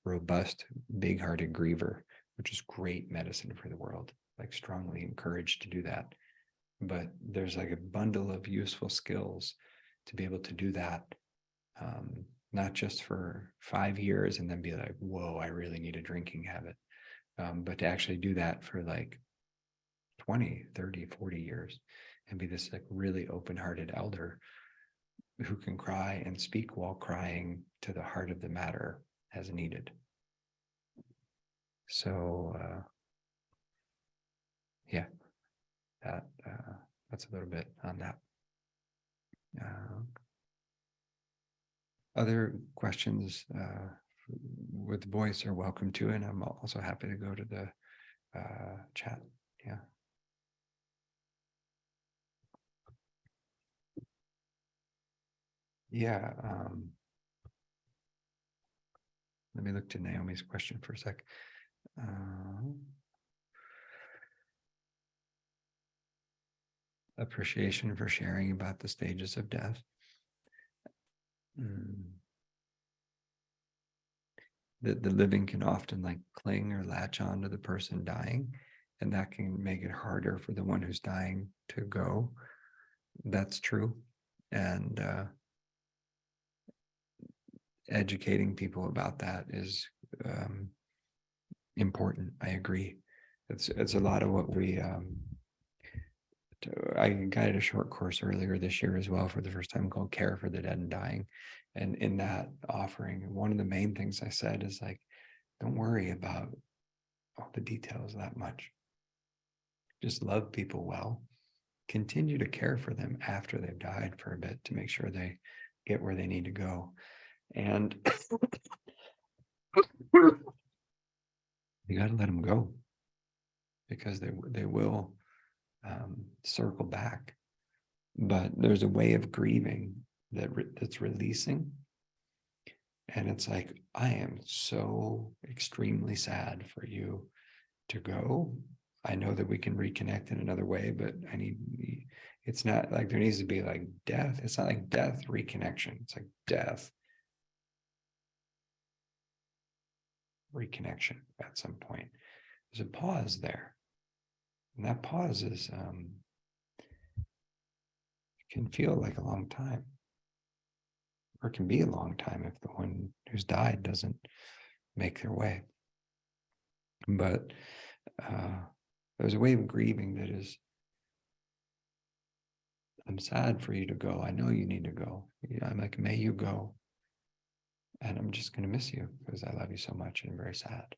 robust, big hearted griever, which is great medicine for the world, like strongly encouraged to do that. But there's like a bundle of useful skills to be able to do that, not just for 5 years and then be like, whoa, I really need a drinking habit, but to actually do that for like 20, 30, 40 years and be this like really open-hearted elder who can cry and speak while crying to the heart of the matter as needed. So yeah, that's a little bit on that. Other questions with voice are welcome to, and I'm also happy to go to the chat. Yeah. Yeah. Let me look to Naomi's question for a sec. Appreciation for sharing about the stages of death. that the living can often like cling or latch on to the person dying, and that can make it harder for the one who's dying to go. That's true. And educating people about that is important. I agree. It's a lot of what we I guided a short course earlier this year as well for the first time called Care for the Dead and Dying. And in that offering, one of the main things I said is like, don't worry about all the details that much. Just love people well. Continue to care for them after they've died for a bit to make sure they get where they need to go. And you got to let them go, because they will circle back. But there's a way of grieving that's releasing. And it's like, I am so extremely sad for you to go. I know that we can reconnect in another way, but it's not like there needs to be like death. It's not like death reconnection. It's like death reconnection at some point. There's a pause there. And that pause is can feel like a long time, or it can be a long time if the one who's died doesn't make their way. But there's a way of grieving that is, I'm sad for you to go. I know you need to go. I'm like, may you go. And I'm just going to miss you because I love you so much and I'm very sad.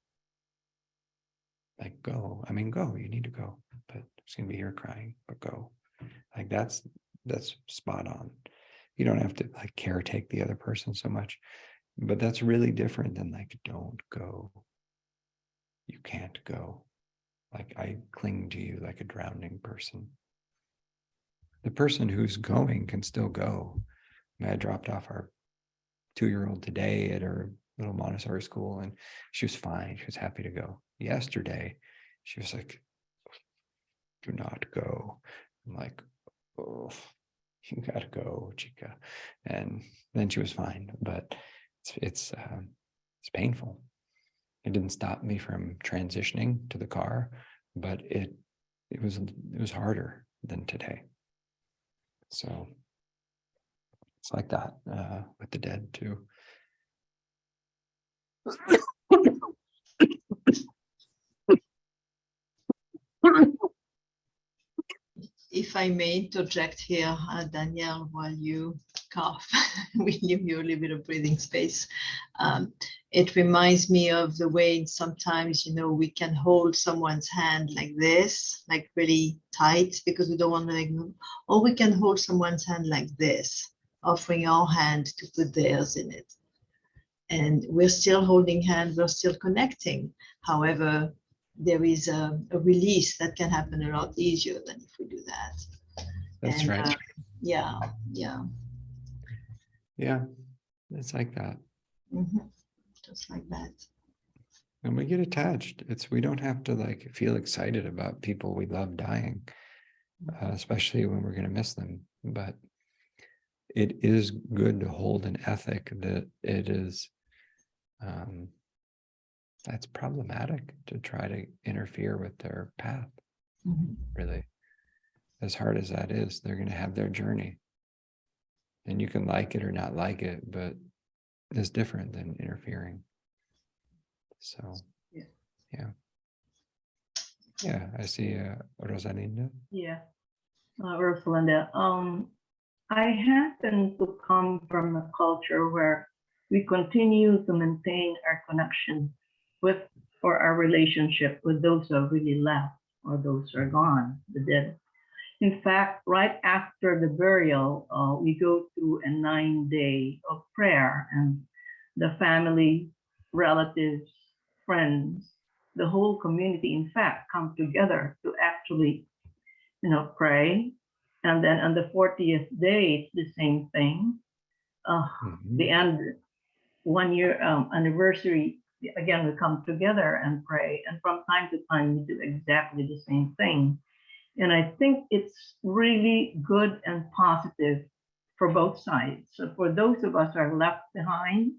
Like, go. I mean, go. You need to go. But it's going to be here crying, but go. Like, that's spot on. You don't have to like caretake the other person so much. But that's really different than like, don't go. You can't go. Like, I cling to you like a drowning person. The person who's going can still go. I mean, I dropped off our 2-year-old today at her little Montessori school, and she was fine. She was happy to go. Yesterday, she was like, do not go. I'm like, oh, you gotta go, chica. And then she was fine, but it's painful. It didn't stop me from transitioning to the car, but it was harder than today. So it's like that with the dead too. If I may interject here, Danielle, while you cough, we give you a little bit of breathing space. It reminds me of the way sometimes, we can hold someone's hand like this, like really tight because we don't want to ignore, or we can hold someone's hand like this, offering our hand to put theirs in it. And we're still holding hands, we're still connecting. However, there is a release that can happen a lot easier than if we do that. That's right. Yeah. Yeah, it's like that. Just like that. And we get attached. We don't have to like feel excited about people we love dying, especially when we're going to miss them. But it is good to hold an ethic that it is that's problematic to try to interfere with their path. Really, as hard as that is, they're going to have their journey, and you can like it or not like it, but it's different than interfering. So yeah, I see Rosalinda. Yeah, Rosalinda. I happen to come from a culture where we continue to maintain our connection with, or our relationship with those who have really left or those who are gone, the dead. In fact, right after the burial, we go through a 9-day of prayer, and the family, relatives, friends, the whole community, in fact, come together to actually, pray. And then on the 40th day, it's the same thing. The end, 1 year anniversary, again, we come together and pray. And from time to time, we do exactly the same thing. And I think it's really good and positive for both sides. So for those of us who are left behind,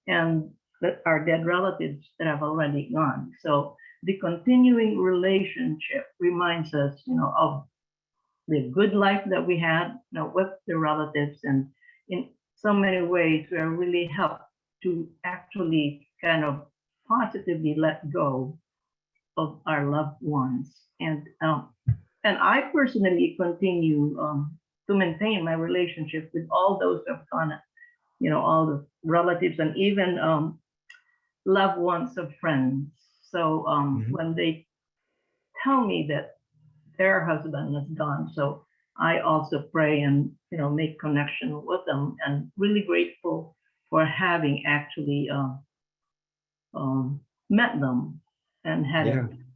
and that are dead relatives that have already gone. So the continuing relationship reminds us, of the good life that we had, with the relatives, and in so many ways, we are really helped to actually kind of positively let go of our loved ones. And I personally continue to maintain my relationship with all those who have gone, all the relatives and even loved ones of friends. So when they tell me that their husband is gone, so I also pray and make connection with them, and really grateful for having actually met them and had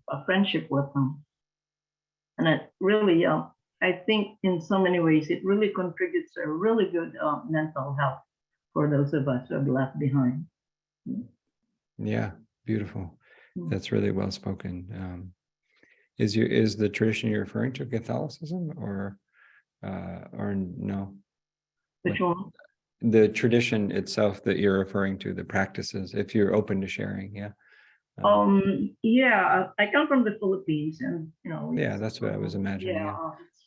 a friendship with them. And it really, I think in so many ways, it really contributes to a really good mental health for those of us who have left behind. Yeah, beautiful. That's really well spoken. Is the tradition you're referring to Catholicism or no? Which one? The tradition itself that you're referring to, the practices, if you're open to sharing, yeah. Yeah, I come from the Philippines, and yeah, that's what I was imagining. Yeah, it's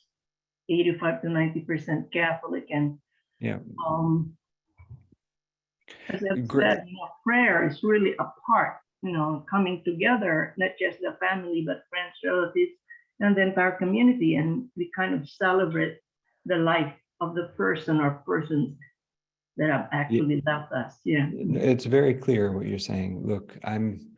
85 to 90% Catholic, and yeah. As I've said, prayer is really a part, coming together, not just the family, but friends, relatives, and the entire community. And we kind of celebrate the life of the person or persons that have actually left us. Yeah. It's very clear what you're saying. Look, I'm,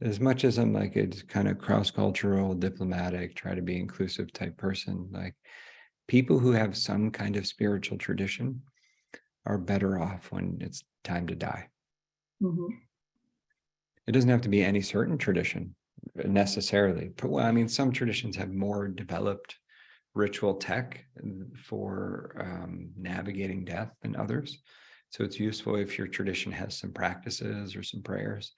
as much as I'm like a kind of cross-cultural, diplomatic, try to be inclusive type person, like people who have some kind of spiritual tradition are better off when it's time to die. It doesn't have to be any certain tradition necessarily. But, well, I mean, some traditions have more developed ritual tech for navigating death than others. So it's useful if your tradition has some practices or some prayers.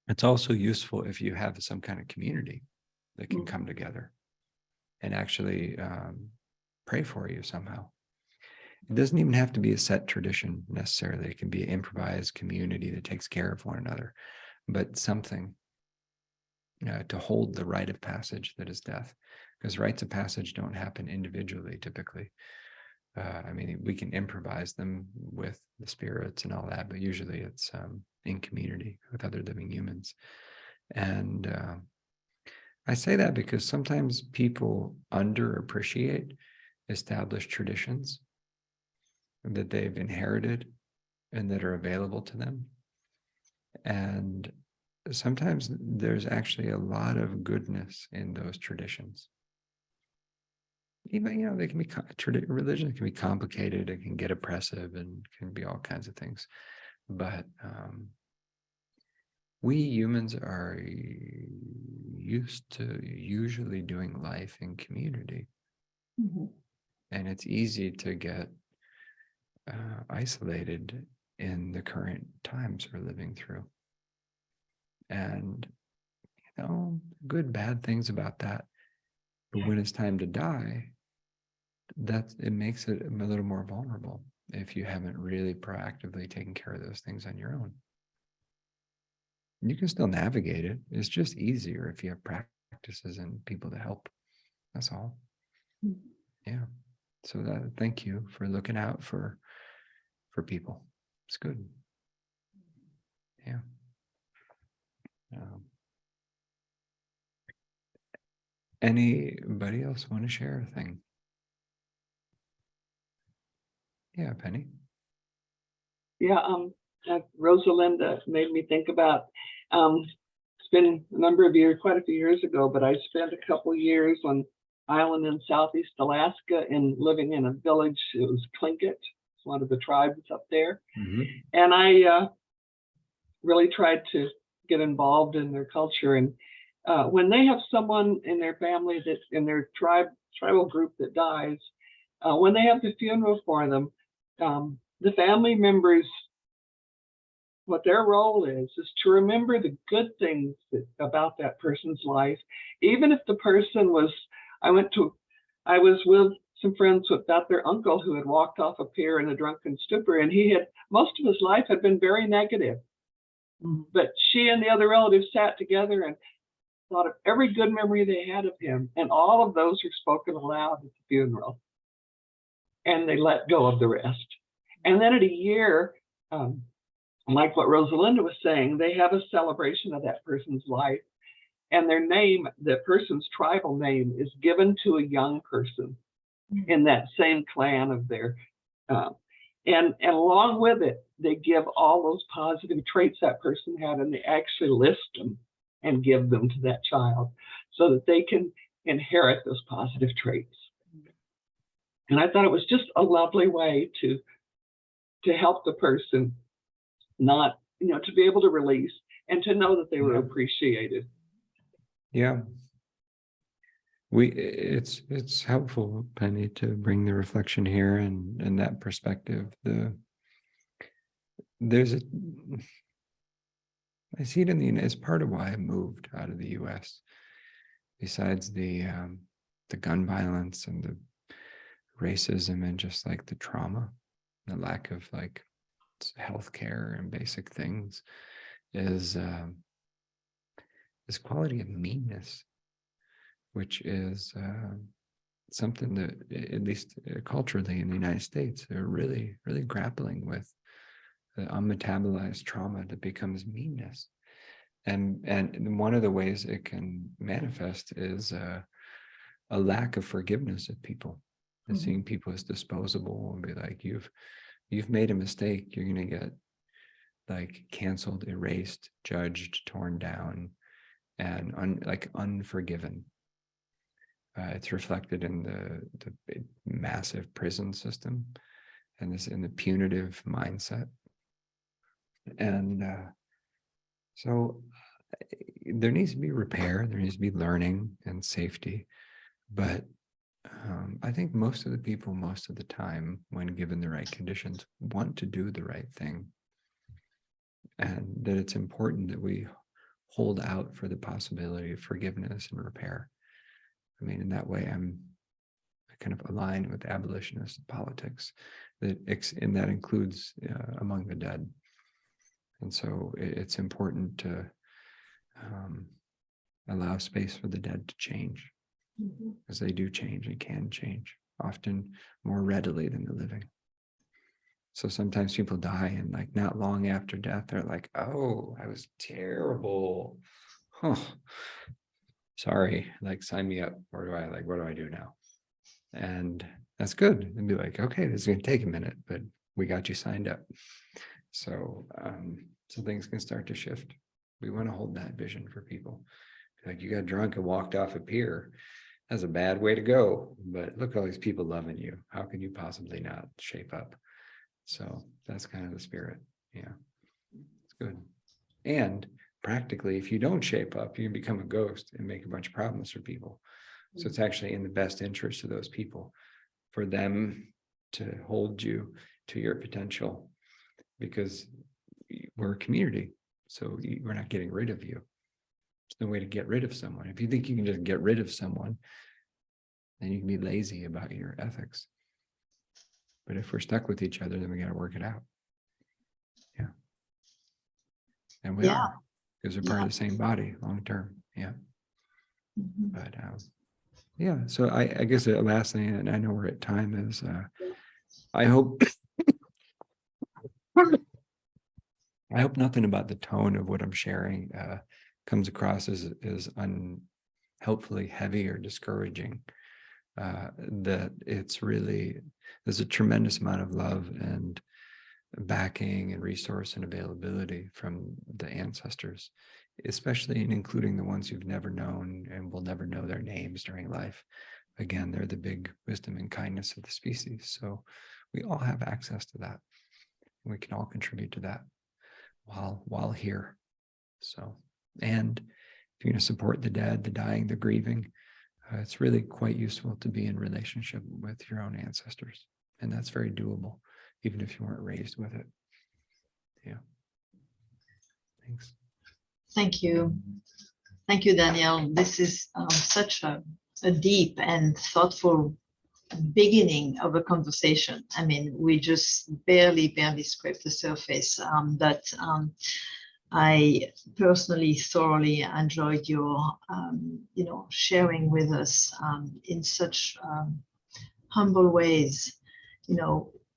It's also useful if you have some kind of community that can come together and actually pray for you somehow. It doesn't even have to be a set tradition necessarily. It can be an improvised community that takes care of one another, but something to hold the rite of passage that is death, because rites of passage don't happen individually typically. I mean, we can improvise them with the spirits and all that, but usually it's in community with other living humans. And I say that because sometimes people underappreciate established traditions that they've inherited and that are available to them. And sometimes there's actually a lot of goodness in those traditions. Even, they can be, religion can be complicated, it can get oppressive, and can be all kinds of things. But we humans are used to usually doing life in community. And it's easy to get isolated in the current times we're living through. And, good, bad things about that. But when it's time to die, it makes it a little more vulnerable if you haven't really proactively taken care of those things on your own. You can still navigate it. It's just easier if you have practices and people to help. That's all. Yeah. So thank you for looking out for people. It's good. Yeah. Anybody else want to share a thing? Yeah, Penny. Yeah, Rosalinda made me think about, it's been a number of years, quite a few years ago, but I spent a couple years on island in Southeast Alaska and living in a village. It was Tlingit, it's one of the tribes up there. And I really tried to get involved in their culture. And when they have someone in their family that in their tribal group that dies, when they have the funeral for them, the family members, what their role is to remember the good things about that person's life. Even if the person was, I was with some friends about their uncle who had walked off a pier in a drunken stupor, and he had, most of his life had been very negative. But she and the other relatives sat together and thought of every good memory they had of him, and all of those were spoken aloud at the funeral. And they let go of the rest. And then at a year, like what Rosalinda was saying, they have a celebration of that person's life. And their name, the person's tribal name, is given to a young person in that same clan of their, and along with it, they give all those positive traits that person had, and they actually list them and give them to that child so that they can inherit those positive traits. And I thought it was just a lovely way to help the person not, to be able to release and to know that they were appreciated. Yeah. It's helpful, Penny, to bring the reflection here and that perspective. I see it as part of why I moved out of the US. Besides the gun violence and the racism and just like the trauma, the lack of like healthcare and basic things, is this quality of meanness, which is something that, at least culturally in the United States, they're really, really grappling with, the unmetabolized trauma that becomes meanness. And one of the ways it can manifest is a lack of forgiveness of people, and seeing people as disposable and be like, you've made a mistake, you're going to get like canceled, erased, judged, torn down, and unforgiven. It's reflected in the massive prison system and in the punitive mindset. And so there needs to be repair, there needs to be learning and safety. But I think most of the people, most of the time, when given the right conditions, want to do the right thing. And that it's important that we hold out for the possibility of forgiveness and repair. I mean, in that way, I kind of align with abolitionist politics, and that includes among the dead. And so it's important to allow space for the dead to change, because they do change and can change, often more readily than the living. So sometimes people die, and like not long after death, they're like, oh, I was terrible. Sorry, like sign me up. What do I do now? And that's good. And be like, okay, this is going to take a minute, but we got you signed up. So things can start to shift. We want to hold that vision for people. Like, you got drunk and walked off a pier. That's a bad way to go. But look, all these people loving you. How can you possibly not shape up? So that's kind of the spirit. Yeah, it's good. And practically, if you don't shape up, you can become a ghost and make a bunch of problems for people. So it's actually in the best interest of those people for them to hold you to your potential, because we're a community. So we're not getting rid of you. There's no way to get rid of someone. If you think you can just get rid of someone, then you can be lazy about your ethics. But if we're stuck with each other, then we got to work it out. Yeah. And we are, because we're part of the same body long term. Yeah. But yeah, so I guess the last thing, and I know we're at time, is I hope nothing about the tone of what I'm sharing comes across as unhelpfully heavy or discouraging. That it's really, there's a tremendous amount of love and backing and resource and availability from the ancestors, especially and including the ones you've never known and will never know their names during life. Again, they're the big wisdom and kindness of the species. So we all have access to that. We can all contribute to that while here. So, and if you're going to support the dead, the dying, the grieving, it's really quite useful to be in relationship with your own ancestors. And that's very doable, even if you weren't raised with it. Yeah. Thanks. Thank you. Thank you, Daniel. This is such a deep and thoughtful beginning of a conversation. I mean, we just barely scraped the surface, but I personally thoroughly enjoyed your, sharing with us in such humble ways,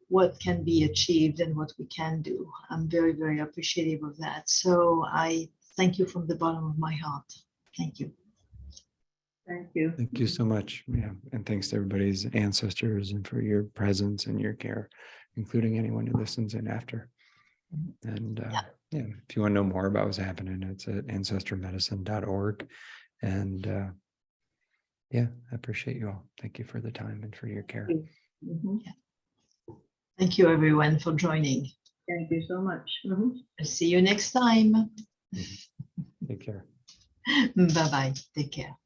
what can be achieved and what we can do. I'm very, very appreciative of that. So I thank you from the bottom of my heart. Thank you. Thank you. Thank you so much. Yeah. And thanks to everybody's ancestors and for your presence and your care, including anyone who listens in after. And yeah, if you want to know more about what's happening, it's at ancestralmedicine.org. And yeah, I appreciate you all. Thank you for the time and for your care. Mhm. Thank you, everyone, for joining. Thank you so much. I'll see you next time. Take care. Bye-bye. Take care.